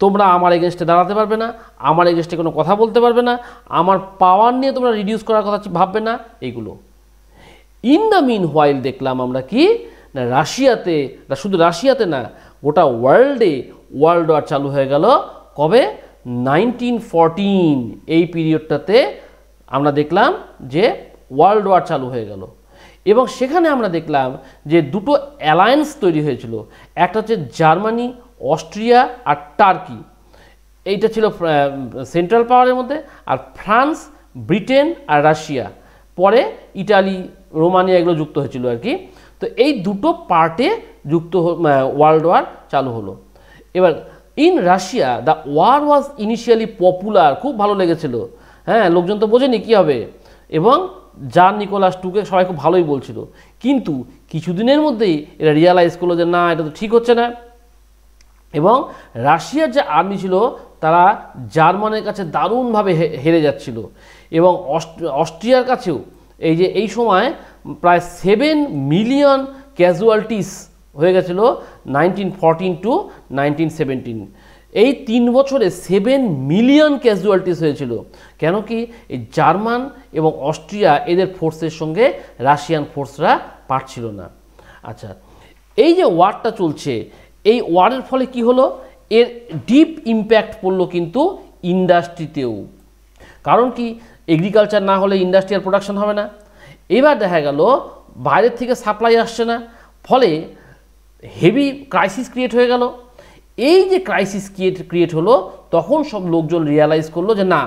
তোমরা আমার এগেনস্টে দাঁড়াতে পারবে না, আমার এগেনস্টে কোনো কথা বলতে পারবে না, আমার পাওয়ার নিয়ে তোমরা রিডিউস করার কথা ভাববে না, এইগুলো। ইন দ্য মিন হোয়াইল দেখলাম আমরা কি না, রাশিয়াতে, শুধু রাশিয়াতে না, গোটা ওয়ার্ল্ডে ওয়ার্ল্ড ওয়ার চালু হয়ে গেল। কবে? 1914। এই পিরিয়ডটাতে আমরা দেখলাম যে ওয়ার্ল্ড ওয়ার চালু হয়ে গেল এবং সেখানে আমরা দেখলাম যে দুটো অ্যালায়েন্স তৈরি হয়েছিল, একটা হচ্ছে জার্মানি, অস্ট্রিয়া আর টার্কি, এইটা ছিল সেন্ট্রাল পাওয়ারের মধ্যে, আর ফ্রান্স, ব্রিটেন আর রাশিয়া, পরে ইটালি, রোমানিয়া এগুলো যুক্ত হয়েছিল আর কি। তো এই দুটো পার্টে যুক্ত ওয়ার্ল্ড ওয়ার চালু হলো। এবার in Russia the war was initially popular, খুব ভালো লেগেছিল, হ্যাঁ, লোকজন তো বোঝেনি কী হবে, এবং জার নিকোলাস টুকে সবাই খুব ভালোই বলছিল, কিন্তু কিছুদিনের মধ্যেই এরা রিয়ালাইজ করলো যে না, এটা তো ঠিক হচ্ছে না, এবং রাশিয়ার যে আর্মি ছিল তারা জার্মানের কাছে দারুণভাবে হেরে যাচ্ছিল, এবং অস্ট্রিয়ার কাছেও এই সময় প্রায় 7 মিলিয়ন ক্যাজুয়ালিটিস হয়ে গেছিলো 1914 টু 1917। এই 3 বছরে 7 মিলিয়ন ক্যাজুয়ালিটিস হয়েছিল। কেন কি এই জার্মান এবং অস্ট্রিয়া এদের ফোর্সের সঙ্গে রাশিয়ান ফোর্সরা পারছিল না। আচ্ছা, এই যে ওয়ারটা চলছে, এই ওয়ারের ফলে কি হলো, এর ডিপ ইম্প্যাক্ট পড়লো কিন্তু ইন্ডাস্ট্রিতেও। কারণ কি, এগ্রিকালচার না হলে ইন্ডাস্ট্রিয়াল প্রোডাকশন হবে না। এবার দেখা গেল বাইরের থেকে সাপ্লাই আসছে না, ফলে হেভি ক্রাইসিস ক্রিয়েট হয়ে গেল। এই যে ক্রাইসিস ক্রিয়েট হলো, তখন সব লোকজন রিয়ালাইজ করলো যে না,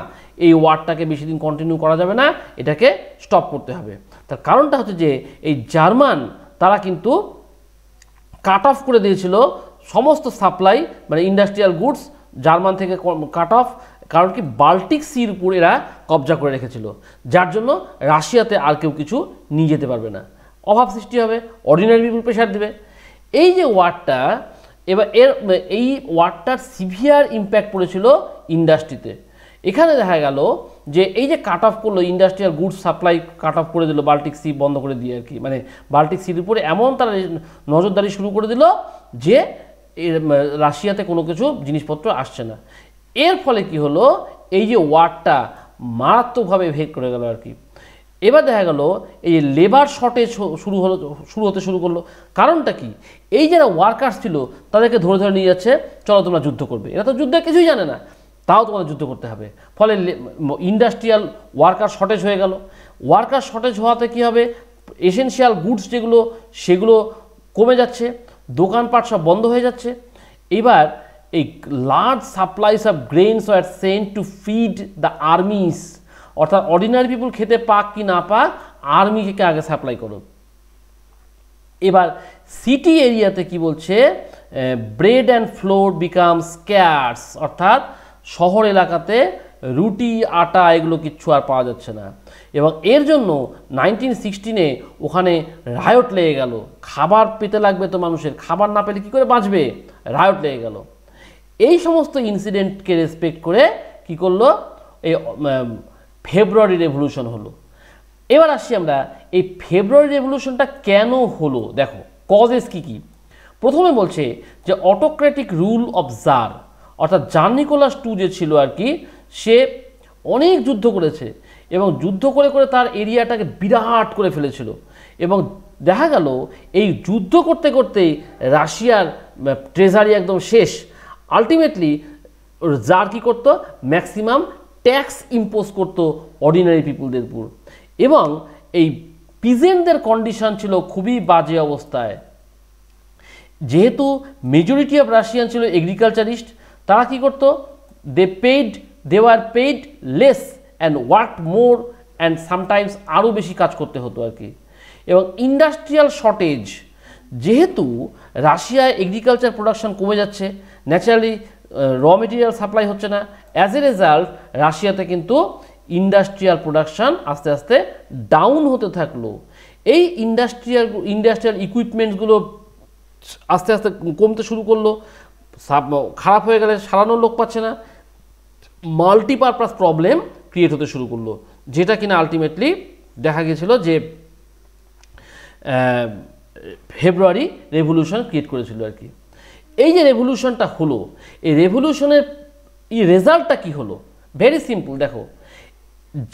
এই ওয়ারটাকে বেশি দিন কন্টিনিউ করা যাবে না, এটাকে স্টপ করতে হবে। তার কারণটা হচ্ছে যে এই জার্মান তারা কিন্তু কাট অফ করে দিয়েছিল সমস্ত সাপ্লাই, মানে ইন্ডাস্ট্রিয়াল গুডস জার্মান থেকে কাট অফ। কারণ কি, বাল্টিক সির উপর এরা কবজা করে রেখেছিল, যার জন্য রাশিয়াতে আর কেউ কিছু নিয়ে যেতে পারবে না, অভাব সৃষ্টি হবে, অর্ডিনারি পিপল প্রেশার দেবে। এই যে ওয়ারটা, এবার এই ওয়ারটার সিভিয়ার ইম্প্যাক্ট পড়েছিল ইন্ডাস্ট্রিতে। এখানে দেখা গেল যে এই যে কাট অফ করলো, industrial goods supply cut off করে দিল, বাল্টিক সি বন্ধ করে দিয়ে আর কি, মানে বাল্টিক সির উপরে এমন তারা নজরদারি শুরু করে দিল যে রাশিয়াতে কোনো কিছু জিনিসপত্র আসছে না। এর ফলে কি হলো, এই যে ওয়ারটা মারাত্মকভাবে ভেগ করে গেল আর কি। এবার দেখা গেল এই লেবার শর্টেজ শুরু হতে শুরু করলো। কারণটা কি, এই যারা ওয়ার্কার্স ছিল তাদেরকে ধরে ধরে নিয়ে যাচ্ছে, চলো তোমরা যুদ্ধ করবে। এরা তো যুদ্ধে কিছুই জানে না, তাও তোমাদের যুদ্ধ করতে হবে। ফলে ইন্ডাস্ট্রিয়াল ওয়ার্কার শর্টেজ হয়ে গেল। ওয়ার্কার শর্টেজ হওয়াতে কী হবে, এসেনশিয়াল গুডস যেগুলো সেগুলো কমে যাচ্ছে, দোকানপাট সব বন্ধ হয়ে যাচ্ছে। এবার এই large supplies of grains were sent to feed the armies, অর্থাৎ অর্ডিনারি পিপুল খেতে পাক কি না পাক, আর্মিকে আগে সাপ্লাই করো। এবার সিটি এরিয়াতে কি বলছে, ব্রেড অ্যান্ড ফ্লোর বিকাম স্ক্যার্স, অর্থাৎ শহর এলাকাতে রুটি, আটা এগুলো কিচ্ছু আর পাওয়া যাচ্ছে না। এবং এর জন্য 1916-এ ওখানে রায়ট লেগে গেল। খাবার পেতে লাগবে তো মানুষের, খাবার না পেলে কী করে বাঁচবে, রায়ট লেগে গেল। এই সমস্ত ইনসিডেন্টকে রেসপেক্ট করে কি করলো, এই ফেব্রুয়ারি রেভলিউশন হলো। এবার আসছি আমরা এই ফেব্রুয়ারি রেভলিউশনটা কেন হলো। দেখো কজেস কি কি। প্রথমে বলছে যে অটোক্রেটিক রুল অফ জার, অর্থাৎ জার নিকোলাস টু যে ছিল আর কি, সে অনেক যুদ্ধ করেছে এবং যুদ্ধ করে করে তার এরিয়াটাকে বিরাট করে ফেলেছিল। এবং দেখা গেল এই যুদ্ধ করতে করতেই রাশিয়ার ট্রেজারি একদম শেষ। আলটিমেটলি জার কী করতো, ম্যাক্সিমাম ট্যাক্স ইম্পোজ করতো অর্ডিনারি পিপুলদের উপর, এবং এই পিজেন্টদের কন্ডিশন ছিল খুবই বাজে অবস্থায়। যেহেতু মেজরিটি অফ রাশিয়ান ছিল এগ্রিকালচারিস্ট, তারা কি করতো, they were paid less and work more and sometimes আরও বেশি কাজ করতে হতো আর কি। এবং ইন্ডাস্ট্রিয়াল শর্টেজ, যেহেতু রাশিয়ায় এগ্রিকালচার প্রোডাকশন কমে যাচ্ছে, ন্যাচারালি র মেটেরিয়াল সাপ্লাই হচ্ছে না, অ্যাজ এ রেজাল্ট রাশিয়াতে কিন্তু ইন্ডাস্ট্রিয়াল প্রোডাকশান আস্তে আস্তে ডাউন হতে থাকলো। এই ইন্ডাস্ট্রিয়াল ইকুইপমেন্টসগুলো আস্তে আস্তে কমতে শুরু করলো, খারাপ হয়ে গেলে সারানোর লোক পাচ্ছে না, মাল্টিপারপাস প্রবলেম ক্রিয়েট হতে শুরু করলো, যেটা কিনা আলটিমেটলি দেখা গেছিলো যে ফেব্রুয়ারি রেভলিউশন ক্রিয়েট করেছিল আর কি। এই যে রেভলিউশনটা হলো, এই রেভলিউশনের রেজাল্টটা কি হলো, ভেরি সিম্পল। দেখো,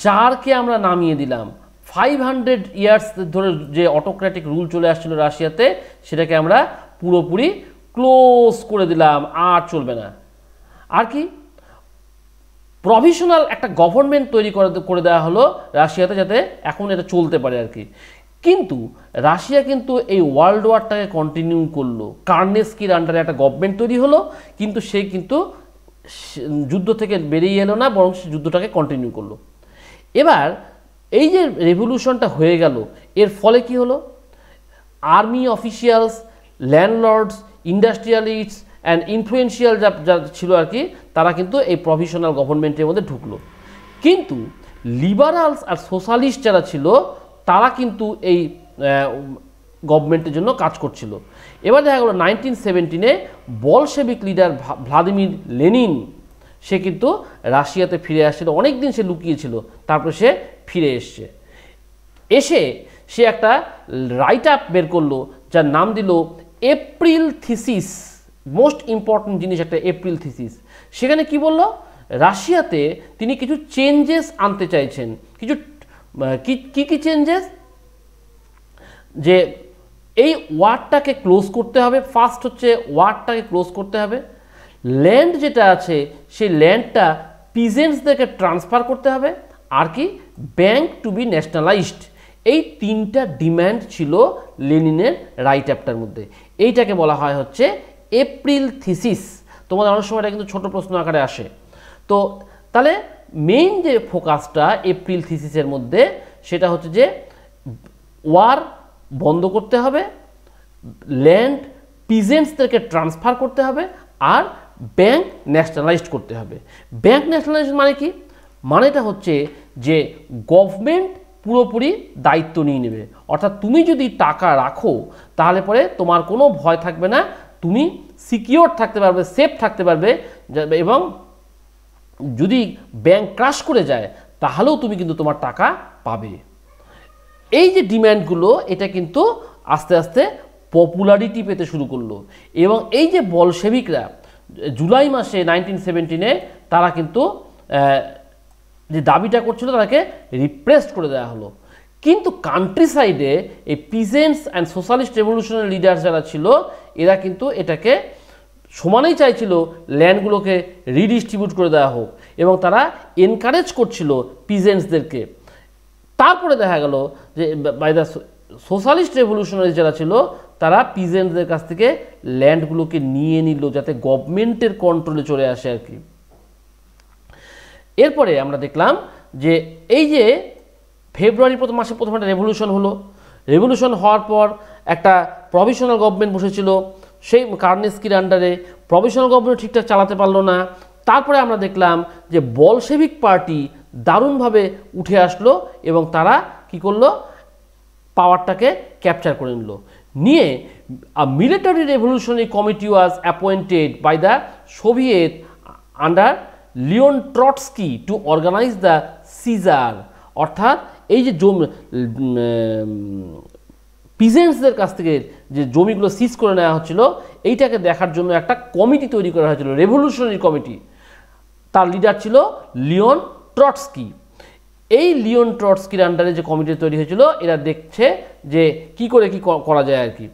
জারকে আমরা নামিয়ে দিলাম, 500 ইয়ার্স ধরে যে অটোক্র্যাটিক রুল চলে আসছিল রাশিয়াতে, সেটাকে আমরা পুরোপুরি ক্লোজ করে দিলাম, আর চলবে না। আর কি, প্রভিশনাল একটা গভর্নমেন্ট তৈরি করে দেওয়া হলো রাশিয়াতে, যাতে এখন এটা চলতে পারে আর কি। কিন্তু রাশিয়া কিন্তু এই ওয়ার্ল্ড ওয়ারটাকে কন্টিনিউ করলো, কার্নেস্কির আন্ডারে একটা গভর্নমেন্ট তৈরি হলো, কিন্তু সে কিন্তু যুদ্ধ থেকে বেরিয়ে এলো না, বরং সে যুদ্ধটাকে কন্টিনিউ করলো। এবার এই যে রেভলিউশনটা হয়ে গেল, এর ফলে কি হলো, army officials, landlords, industrialists and influential যা ছিল আর কি, তারা কিন্তু এই প্রভিশনাল গভর্নমেন্টের মধ্যে ঢুকলো। কিন্তু লিবারালস আর সোশ্যালিস্ট যারা ছিল তারা কিন্তু এই গভর্নমেন্টের জন্য কাজ করছিল। এবার দেখা গেলো 1917-এ বলশেভিক লিডার ভ্লাদিমির লেনিন সে কিন্তু রাশিয়াতে ফিরে আসছিল, অনেক দিন সে লুকিয়েছিল, তারপরে সে ফিরে এসে সে একটা রাইট আপ বের করলো, যার নাম দিল এপ্রিল থিসিস। মোস্ট ইম্পর্টেন্ট জিনিস একটা এপ্রিল থিসিস। সেখানে কি বলল, রাশিয়াতে তিনি কিছু চেঞ্জেস আনতে চাইছেন। কিছু কি চেঞ্জেস, যে এই ওয়ারটাকে ক্লোজ করতে হবে। ফার্স্ট হচ্ছে ওয়ারটাকে ক্লোজ করতে হবে, ল্যান্ড যেটা আছে সেই ল্যান্ডটা পিজেন্টসদেরকে ট্রান্সফার করতে হবে, আর কি ব্যাংক টু বি ন্যাশনালাইজড। এই তিনটা ডিম্যান্ড ছিল লেনিনের রাইট অ্যাপটার মধ্যে। এইটাকে বলা হয় হচ্ছে এপ্রিল থিসিস। তোমাদের অনেক সময় এটা কিন্তু ছোট প্রশ্ন আকারে আসে। তো তাহলে মেইন যে ফোকাসটা এপ্রিল থিসিসের মধ্যে সেটা হচ্ছে যে ওয়ার বন্ধ করতে হবে, ল্যান্ড পিজেন্টসদেরকে ট্রান্সফার করতে হবে, আর ব্যাংক ন্যাশনালাইজড করতে হবে। ব্যাংক ন্যাশনালাইজড মানে কি, মানেটা হচ্ছে যে গভর্নমেন্ট পুরোপুরি দায়িত্ব নিয়ে নেবে। অর্থাৎ তুমি যদি টাকা রাখো তাহলে পরে তোমার কোনো ভয় থাকবে না, তুমি সিকিওর থাকতে পারবে, সেফ থাকতে পারবে, এবং যদি ব্যাংক ক্রাশ করে যায় তাহলেও তুমি কিন্তু তোমার টাকা পাবে। এই যে ডিম্যান্ডগুলো, এটা কিন্তু আস্তে আস্তে পপুলারিটি পেতে শুরু করলো, এবং এই যে বলশেভিকরা জুলাই মাসে 1917-এ তারা কিন্তু যে দাবিটা করছিল তাকে রিপ্রেসড করে দেওয়া হলো। কিন্তু কান্ট্রি সাইডে এই peasants and socialist revolutionary leader যারা ছিল এরা কিন্তু এটাকে সমানেই চাইছিল ল্যান্ডগুলোকে রিডিস্ট্রিবিউট করে দেওয়া হোক, এবং তারা এনকারেজ করছিল পিজেন্টসদেরকে। তারপরে দেখা গেল যে বাই দ্য সোশ্যালিস্ট রেভলিউশনারি যারা ছিল তারা পিজেন্টসদের কাছ থেকে ল্যান্ডগুলোকে নিয়ে নিল, যাতে গভর্নমেন্টের কন্ট্রোলে চলে আসে আর কি। এরপরে আমরা দেখলাম যে এই যে ফেব্রুয়ারি মাসে প্রথম একটা রেভলিউশন হলো। রেভলিউশন হওয়ার পর একটা প্রভিশনাল গভর্নমেন্ট বসেছিল সেই কার্নেস্কির আন্ডারে। প্রভিশনাল গভর্নমেন্ট ঠিকঠাক চালাতে পারলো না। তারপরে আমরা দেখলাম যে বলশেভিক পার্টি দারুণভাবে উঠে আসলো, এবং তারা কি করলো, পাওয়ারটাকে ক্যাপচার করে নিয়ে military revolutionary committee was appointed by the Soviet under Leon Trotsky to organise the seizure. অর্থাৎ এই যে পিজেন্টসদের কাছ থেকে যে জমিগুলো সিজ করে নেওয়া হচ্ছিল, এইটাকে দেখার জন্য একটা কমিটি তৈরি করা হয়েছিল, রেভলিউশনারি কমিটি। তার লিডার ছিল লিওন ট্রটস্কি। এই লিওন ট্রটস্কির আন্ডারে যে কমিটি তৈরি হয়েছিল, এরা দেখছে যে কি করে কি করা যায় আর কি।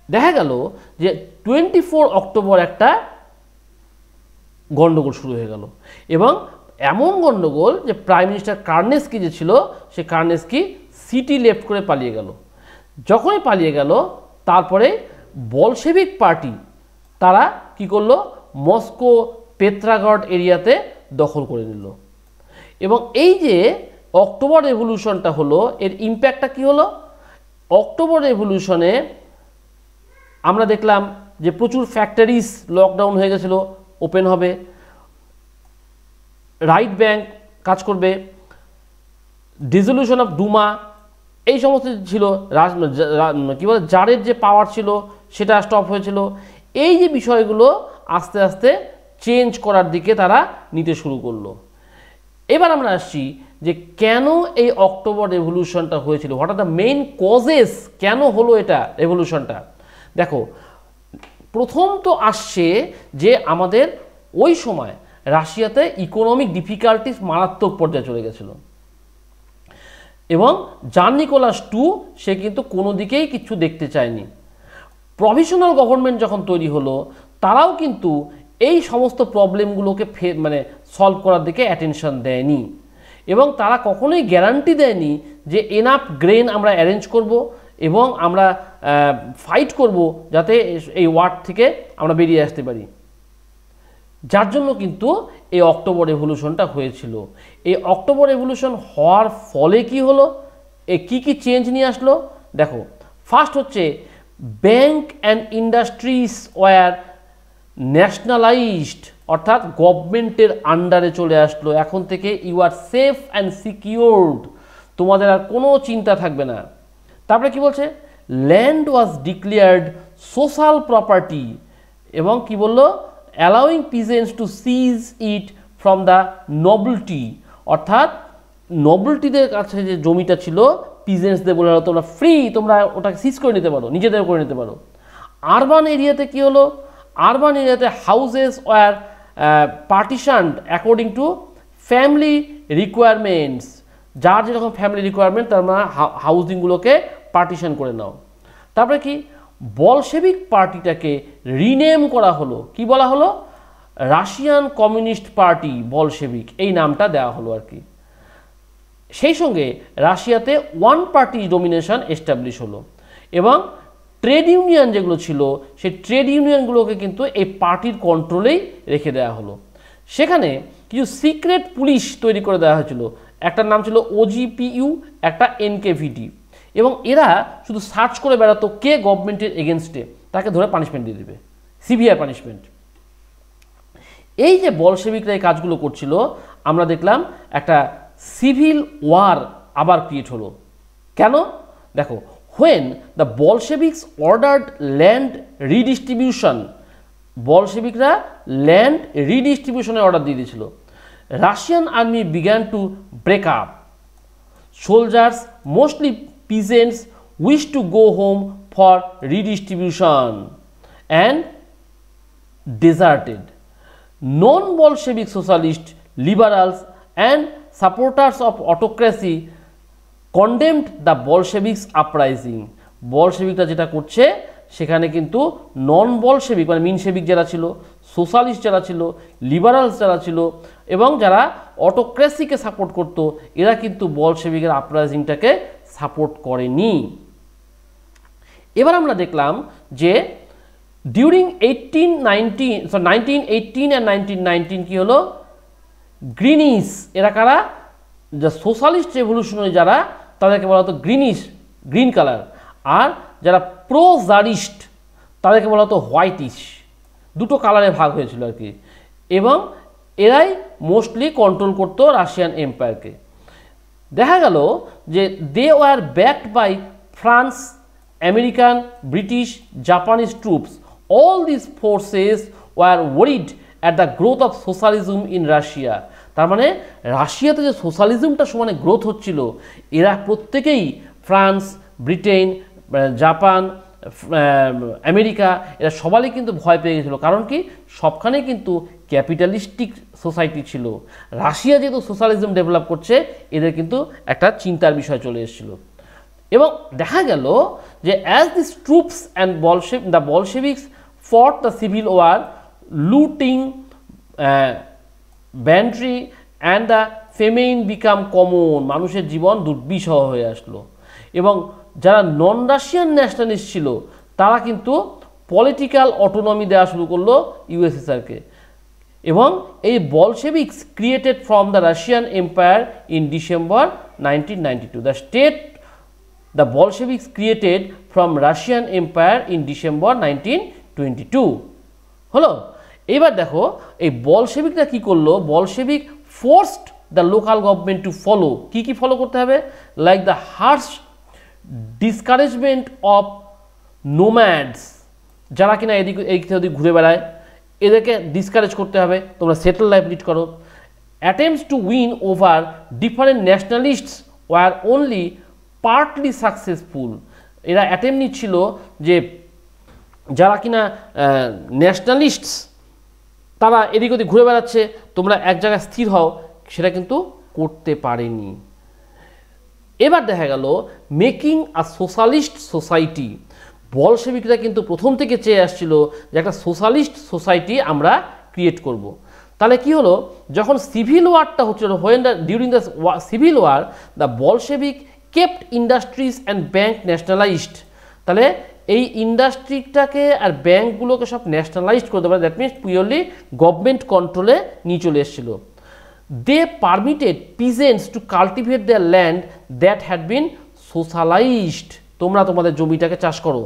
দেখা গেল যে 24 অক্টোবর একটা গণ্ডগোল শুরু হয়ে গেল, এবং এমন গণ্ডগোল যে প্রাইম মিনিস্টার কার্নেস্কি যে ছিল সে কার্নেস্কি সিটি লেফট করে পালিয়ে গেল। যখনই পালিয়ে গেল তারপরে বলশেভিক পার্টি তারা কি করলো, মস্কো পেত্রাগড় এরিয়াতে দখল করে নিল। এবং এই যে অক্টোবর রেভলিউশনটা হলো, এর ইম্প্যাক্টটা কি হলো, অক্টোবর রেভলিউশনে আমরা দেখলাম যে প্রচুর ফ্যাক্টরিজ লকডাউন হয়ে গেছিলো, ওপেন হবে, রাইট ব্যাংক কাজ করবে, ডিসলিউশন অফ ডুমা, এই সমস্ত ছিল, কী বলে জারের যে পাওয়ার ছিল সেটা স্টপ হয়েছিল। এই যে বিষয়গুলো আস্তে আস্তে চেঞ্জ করার দিকে তারা নিতে শুরু করলো। এবার আমরা আসছি যে কেন এই অক্টোবর রেভলিউশনটা হয়েছিল, what are the main causes, কেন হলো এটা রেভলিউশনটা। দেখো, প্রথম তো আসছে যে আমাদের ওই সময় রাশিয়াতে ইকোনমিক ডিফিকাল্টিস মারাত্মক পর্যায়ে চলে গেছিল, এবং জার নিকোলাস II সে কিন্তু কোনো দিকেই কিছু দেখতে চায়নি। প্রভিশনাল গভর্নমেন্ট যখন তৈরি হলো তারাও কিন্তু এই সমস্ত প্রবলেমগুলোকে সলভ করার দিকে অ্যাটেনশন দেয়নি এবং তারা কখনোই গ্যারান্টি দেয়নি যে এনাফ গ্রেন আমরা অ্যারেঞ্জ করব এবং আমরা ফাইট করব যাতে এই ওয়ার থেকে আমরা বেরিয়ে আসতে পারি। যার জন্য কিন্তু এই অক্টোবর রেভলিউশনটা হয়েছিল। এই অক্টোবর রেভলিউশন হওয়ার ফলে কি হলো, কি কি চেঞ্জ নিয়ে আসলো দেখো। ফার্স্ট হচ্ছে bank and industries were nationalised, অর্থাৎ গভর্নমেন্টের আন্ডারে চলে আসলো। এখন থেকে you are safe and secured, তোমাদের আর কোনো চিন্তা থাকবে না। তারপরে কি বলছে, land was declared social property, এবং কি বললো, allowing peasants to seize it from the nobility, অর্থাৎ নবলটিদের কাছে যে জমিটা ছিল পিজেন্টসদের বলে হলো তোমরা ফ্রি, তোমরা ওটাকে সিজ করে নিতে পারো, নিজেদের করে নিতে পারো। আরবান এরিয়াতে কি হলো, আরবান এরিয়াতে houses were partitioned according to family requirements, যার যেরকম ফ্যামিলি রিকোয়ারমেন্ট তার মানে হাউজিংগুলোকে পার্টিশন করে নাও। তারপরে কি, বলশেভিক পার্টিটাকে রিনেম করা হলো, কি বলা হলো, রাশিয়ান কমিউনিস্ট পার্টি বলশেভিক, এই নামটা দেওয়া হলো আর কি। সেই সঙ্গে রাশিয়াতে ওয়ান পার্টি ডোমিনেশন এস্টাবলিশ হলো এবং ট্রেড ইউনিয়ন যেগুলো ছিল সেই ট্রেড ইউনিয়নগুলোকে কিন্তু এই পার্টির কন্ট্রোলেই রেখে দেওয়া হলো। সেখানে কিছু সিক্রেট পুলিশ তৈরি করে দেওয়া হয়েছিল, একটার নাম ছিল ওজিপিইউ, একটা এনকেভিটি, এবং এরা শুধু সার্চ করে বেড়াতো কে গভর্নমেন্টের এগেনস্টে, তাকে ধরে পানিশমেন্ট দিয়ে দেবে, সিভিয়ার পানিশমেন্ট। এই যে বলশেভিকরা এই কাজগুলো করছিল, আমরা দেখলাম একটা সিভিল ওয়ার আবার ক্রিয়েট হলো। কেন দেখো, when the Bolsheviks ordered land redistribution, বলশেভিকরা ল্যান্ড রিডিস্ট্রিবিউশনের অর্ডার দিয়ে দিয়েছিল। Russian army began to break up. Soldiers, mostly peasants, wished to go home for redistribution and deserted. Non-Bolshevik socialists, liberals and supporters of autocracy condemned the Bolsheviks uprising. বলশেভিকরা যেটা করছে সেখানে কিন্তু নন Bolshevik মানে মিনশেভিক যারা ছিল, সোশ্যালিস্ট যারা ছিল, লিবারালস যারা ছিল এবং যারা অটোক্রেসিকে সাপোর্ট করত, এরা কিন্তু বলশেভিকের আপরাইজিংটাকে সাপোর্ট করেনি। এবার আমরা দেখলাম যে ডিউরিং 1918 and 1919 কি হলো, গ্রিনিস, এরা কারা, যা সোশ্যালিস্ট রেভলিউশনারি যারা তাদেরকে বলা হতো গ্রিনিশ, গ্রিন কালার, আর যারা প্রো জারিস্ট তাদেরকে বলা হতো হোয়াইটিশ, দুটো কালারে ভাগ হয়েছিল আর কি। এবং এরাই মোস্টলি কন্ট্রোল করতো রাশিয়ান এম্পায়ারকে। দেখা গেল যে they were backed by France, American, British, Japanese troops. All this forces were worried at the growth of socialism in Russia. তার মানে রাশিয়াতে যে সোশ্যালিজমটা সমানে গ্রোথ হচ্ছিল, এরা প্রত্যেকেই ফ্রান্স, ব্রিটেন, জাপান, আমেরিকা, এরা সবাই কিন্তু ভয় পেয়ে গেছিলো। কারণ কি, সবখানেই কিন্তু ক্যাপিটালিস্টিক সোসাইটি ছিল। রাশিয়া যেহেতু সোশ্যালিজম ডেভেলপ করছে, এদের কিন্তু একটা চিন্তার বিষয় চলে এসেছিল। এবং দেখা গেল যে as this troops and the Bolsheviks fought the civil war, looting, banditry and the famine became common, মানুষের জীবন দুর্বিষহ হয়ে আসলো। এবং যারা নন রাশিয়ান ন্যাশনালিস্ট ছিল তারা কিন্তু পলিটিক্যাল অটোনমি দেওয়া শুরু করলো ইউএসএসআরকে। এবং এই Bolsheviks created from the Russian empire in December 1992, the state the Bolsheviks created from Russian empire in December 1922 হলো। এবার দেখো এই বলশেভিকরা কি করলো, Bolshevik forced the local government to follow, কি কি ফলো করতে হবে, like the harsh discouragement of nomads, যারা কিনা এদিক ওদিক ঘুরে বেড়ায়, এদেরকে ডিসকারেজ করতে হবে, তোমরা সেটেল লাইফ লিড করো। Attempts to win over different nationalists were only partly successful. এরা অ্যাটেম্প নিচ্ছিল যে যারা কিনা ন্যাশনালিস্টস তারা এদিক ওদিক ঘুরে বেড়াচ্ছে, তোমরা এক জায়গায় স্থির হও, সেটা কিন্তু করতে পারেনি। এবার দেখা গেল মেকিং আ সোশ্যালিস্ট সোসাইটি, বলশেভিকরা কিন্তু প্রথম থেকে চেয়ে আসছিল যে একটা সোশ্যালিস্ট সোসাইটি আমরা ক্রিয়েট করব। তাহলে কি হলো, যখন সিভিল ওয়ারটা হচ্ছিল, during the civil war the Bolshevik kept industries and bank nationalised. তাহলে এই ইন্ডাস্ট্রিটাকে আর ব্যাংকগুলোকে সব ন্যাশনালাইজড করতে পারে, দ্যাট মিনস পিওরলি গভর্নমেন্ট কন্ট্রোলে নিয়ে চলে এসেছিল। They permitted peasants to cultivate their land that had been socialised. তোমরা তোমাদের জমিটাকে চাষ করো।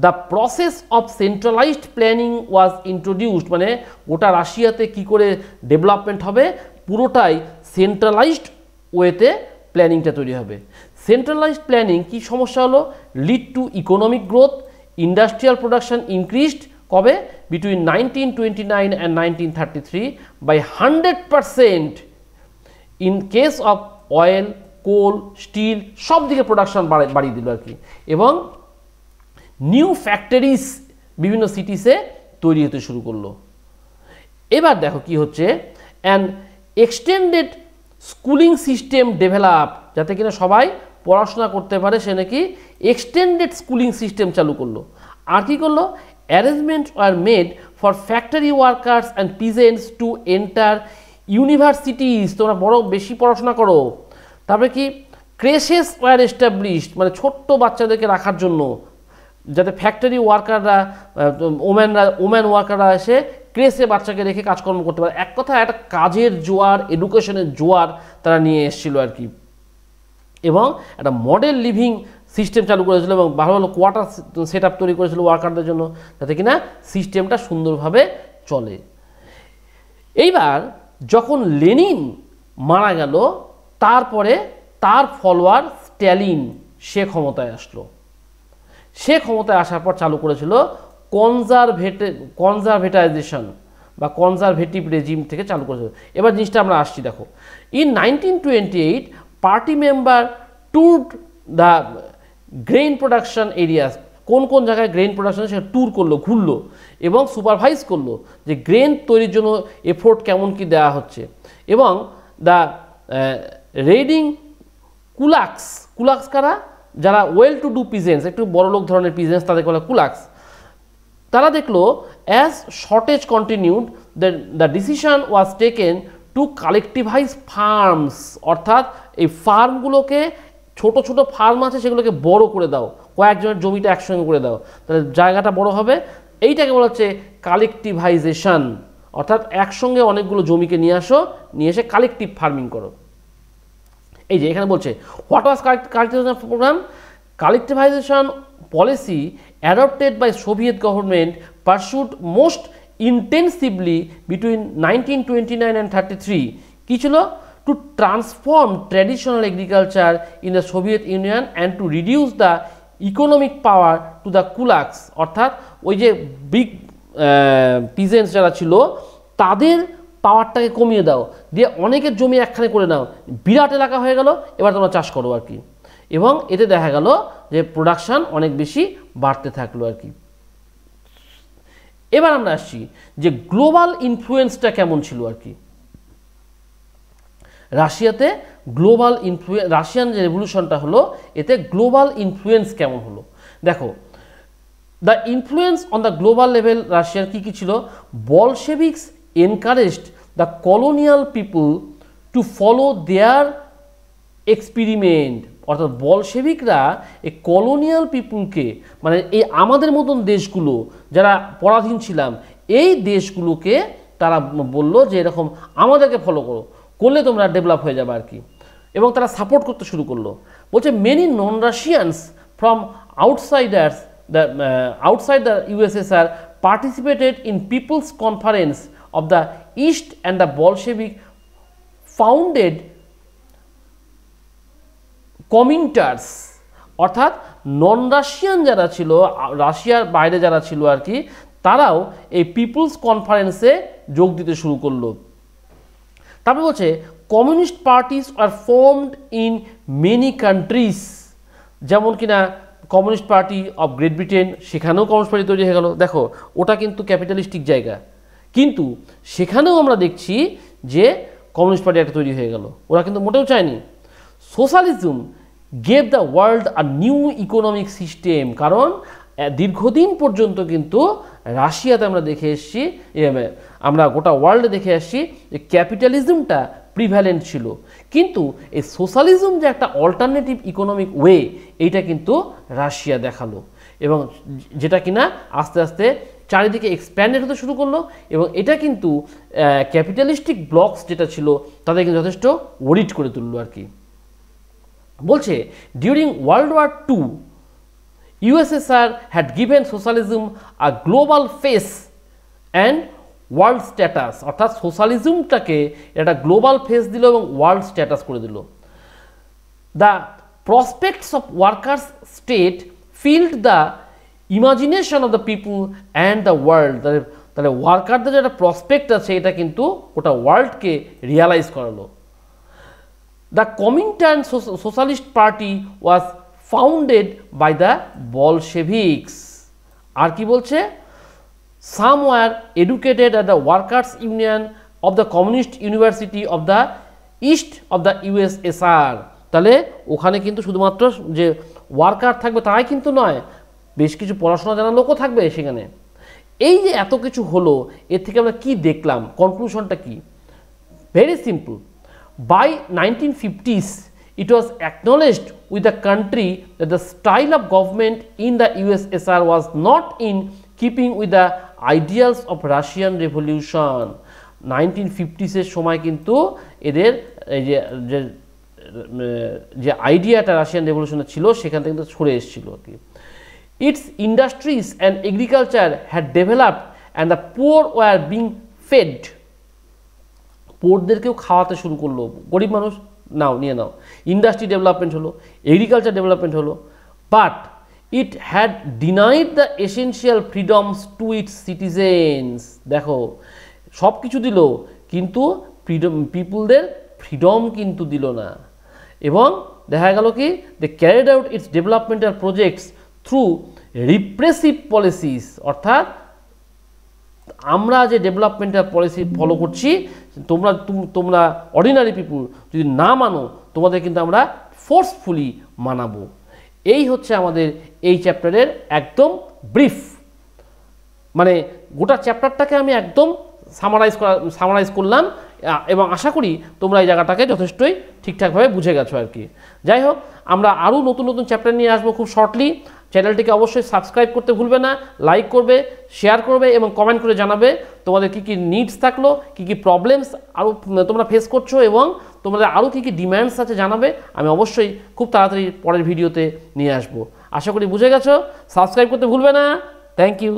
The process of centralised planning was introduced, মানে গোটা রাশিয়াতে কি করে ডেভেলপমেন্ট হবে পুরোটাই সেন্ট্রালাইজড ওয়েতে প্ল্যানিংটা তৈরি হবে। সেন্ট্রালাইজড প্ল্যানিং কি সমস্যা হলো, lead to economic growth, industrial production increased কবে, between 1929 and 1933 by 100%। In case of oil, coal, steel সব দিকে প্রোডাকশন বাড়িয়ে দিল আর কি। এবং নিউ ফ্যাক্টরিজ বিভিন্ন সিটিসে তৈরি হতে শুরু করলো। এবার দেখো কি হচ্ছে, and extended schooling system develop, যাতে কিনা সবাই পড়াশোনা করতে পারে, সে নাকি এক্সটেন্ডেড স্কুলিং সিস্টেম চালু করলো। আর কি করলো, arrangement are made for factory workers and peasants to enter universities, তোমরা বড় বেশি পড়াশোনা করো। তারপরে কি, ক্রেসেস ওয়ার এস্টাবলিশড, মানে ছোট্ট বাচ্চাদেরকে রাখার জন্য, যাতে ফ্যাক্টরি ওয়ার্কাররা ওম্যান ওয়ার্কাররা এসে ক্রেসে বাচ্চাকে রেখে কাজকর্ম করতে পারে। এক কথা একটা কাজের জোয়ার, এডুকেশনের জোয়ার তারা নিয়ে এসেছিল আর কি। এবং একটা মডেল লিভিং সিস্টেম চালু করেছিল এবং ভালো ভালো কোয়ার্টার সেট আপ তৈরি করেছিল ওয়ার্কারদের জন্য, যাতে কিনা সিস্টেমটা সুন্দরভাবে চলে। এইবার যখন লেনিন মারা গেল, তারপরে তার ফলোয়ার স্ট্যালিন সে ক্ষমতায় আসলো। সে ক্ষমতায় আসার পর চালু করেছিল কনজারভেটাইজেশন বা কনজারভেটিভ রেজিম থেকে চালু করেছিল। এবার জিনিসটা আমরা আসছি, দেখো। In 1928 party member toured the grain production areas, কোন কোন জায়গায় গ্রেইন প্রোডাকশন সেটা ট্যুর করলো, ঘুরলো এবং সুপারভাইজ করলো যে গ্রেন তৈরির জন্য এফোর্ট কেমন কি দেওয়া হচ্ছে। এবং দ্য রেডিং কুলাক্স কারা, যারা ওয়েল টু ডু পিজেন্টস, একটু বড়লোক ধরনের পিজেন্টস, তাদেরকে বলে কুলাক্স। তারা দেখলো as shortage continued the decision was taken to collectivise farms, অর্থাৎ এই ফার্মগুলোকে, ছোট ছোট ফার্ম আছে সেগুলোকে বড় করে দাও, কয়েকজনের জমিটা একসঙ্গে করে দাও, তাহলে জায়গাটা বড় হবে। এইটাকে বলা হচ্ছে কালেকটিভাইজেশন, অর্থাৎ একসঙ্গে অনেকগুলো জমিকে নিয়ে আসো, নিয়ে এসে কালেকটিভ ফার্মিং করো। এই যে এখানে বলছে what was collectivisation programme, collectivisation policy adopted by Soviet government pursued most intensively between 1929 and 33। কী ছিল, to transform traditional agriculture in the Soviet Union and to reduce the economic power to the kulaks, অর্থাৎ ওই যে big peasants যারা ছিল তাদের পাওয়ারটাকে কমিয়ে দাও, দিয়ে অনেকের জমি একখানে করে নাও, বিরাট এলাকা হয়ে গেল, এবার তোমরা চাষ করো আর কি। এবং এতে দেখা গেল যে প্রোডাকশান অনেক বেশি বাড়তে থাকলো আর কি। এবার আমরা আসছি যে গ্লোবাল ইনফ্লুয়েন্সটা কেমন ছিল আর কি। রাশিয়াতে গ্লোবাল রাশিয়ান যে রেভলিউশনটা হলো, এতে গ্লোবাল ইনফ্লুয়েন্স কেমন হলো দেখো। The influence on the global level রাশিয়ার কী কী ছিল, বলশেভিকস encouraged the colonial people to follow their experiment, অর্থাৎ বলশেভিকরা এই কলোনিয়াল পিপুলকে, মানে এই আমাদের মতন দেশগুলো যারা পরাধীন ছিলাম, এই দেশগুলোকে তারা বলল যে এরকম আমাদেরকে ফলো করলে তোমরা ডেভেলপ হয়ে যাবে আর কি। এবং তারা সাপোর্ট করতে শুরু করলো। বলছে many non Russians from outside the USSR participated in People's Conference of the East and the Bolshevik founded Cominters, অর্থাৎ নন রাশিয়ান যারা ছিল, রাশিয়ার বাইরে যারা ছিল আর কি, তারাও এই পিপলস কনফারেন্সে যোগ দিতে শুরু করলো। তারপরে বলছে communist parties are formed in many countries, যেমন কিনা communist party of great Britain, সেখানেও কমিউনিস্ট পার্টি তৈরি হয়ে গেল। দেখো ওটা কিন্তু ক্যাপিটালিস্টিক জায়গা, কিন্তু সেখানেও আমরা দেখছি যে কমিউনিস্ট পার্টি একটা তৈরি হয়ে গেল, ওরা কিন্তু মোটেও চায়নি। Socialism gave the world a new economic system, কারণ দীর্ঘদিন পর্যন্ত কিন্তু রাশিয়াতে আমরা দেখে এসেছি, আমরা গোটা ওয়ার্ল্ডে দেখে আসছি যে ক্যাপিটালিজমটা প্রিভ্যালেন্ট ছিল, কিন্তু এই সোশ্যালিজম যে একটা অল্টারনেটিভ ইকোনমিক ওয়ে এইটা কিন্তু রাশিয়া দেখালো, এবং যেটা কিনা আস্তে আস্তে চারিদিকে এক্সপ্যান্ডেড হতে শুরু করলো, এবং এটা কিন্তু ক্যাপিটালিস্টিক ব্লকস যেটা ছিল তাদের কিন্তু যথেষ্ট ওরিড করে তুললো আর কি। বলছে during world war two USSR had given socialism a global face and world status, অর্থাৎ সোশ্যালিজমটাকে একটা গ্লোবাল ফেস দিল এবং ওয়ার্ল্ড স্ট্যাটাস করে দিল। The prospects of workers state filled the imagination of the people and the world. তাহলে ওয়ার্কারদের যেটা প্রসপেক্ট আছে এটা কিন্তু ওটা ওয়ার্ল্ডকে রিয়ালাইজ করালো। The Comintern socialist party was founded by the Bolsheviks. আর কি বলছে, some were educated at the workers union of the communist university of the east of the USSR। তাহলে ওখানে কিন্তু শুধুমাত্র যে ওয়ার্কার থাকবে তাই কিন্তু নয়, বেশ কিছু পড়াশোনা জানা লোকও থাকবে সেখানে। এই যে এত কিছু হলো, এর থেকে আমরা কি দেখলাম, কনক্লুশনটা কি? Very simple. By 1950s it was acknowledged with the country that the style of government in the USSR was not in keeping with the ideals of Russian Revolution। 1950s এর সময় কিন্তু এদের এই যে আইডিয়াটা রাশিয়ান রেভলিউশনে ছিল সেখান থেকে কিন্তু সরে এসেছিল আর কি। Its industries and agriculture had developed and the poor were being fed। পোরদেরকেও খাওয়াতে শুরু করলো, গরিব মানুষ নাও নিয়ে নাও। ইন্ডাস্ট্রি ডেভেলপমেন্ট হলো, এগ্রিকালচার ডেভেলপমেন্ট হলো, but it had denied the essential freedoms to its citizens. দেখো সব কিছু দিল, কিন্তু পিপুলদের ফ্রিডম কিন্তু দিল না। এবং দেখা গেল কি, they carried out its developmental projects through repressive policies. অর্থাৎ আমরা যে ডেভেলপমেন্টাল পলিসি ফলো করছি, তোমরা অর্ডিনারি পিপুল যদি না মানো, তোমাদের কিন্তু আমরা ফোর্সফুলি মানাবো। এই হচ্ছে আমাদের এই চ্যাপ্টারের একদম ব্রিফ, মানে গোটা চ্যাপ্টারটাকে আমি একদম সামারাইজ করলাম, এবং আশা করি তোমরা এই জায়গাটাকে যথেষ্টই ঠিকঠাকভাবে বুঝে গেছো আর কি। যাই হোক, আমরা আরও নতুন নতুন চ্যাপ্টার নিয়ে আসবো খুব শর্টলি। চ্যানেলটিকে অবশ্যই সাবস্ক্রাইব করতে ভুলবে না, লাইক করবে, শেয়ার করবে এবং কমেন্ট করে জানাবে তোমাদের কী কী নিডস থাকলো, কী কী প্রবলেমস আরও তোমরা ফেস করছো, এবং তোমাদের আরও কী কী ডিম্যান্ডস আছে জানাবে। আমি অবশ্যই খুব তাড়াতাড়ি পরের ভিডিওতে নিয়ে আসবো। আশা করি বুঝে গেছো। সাবস্ক্রাইব করতে ভুলবে না। Thank you.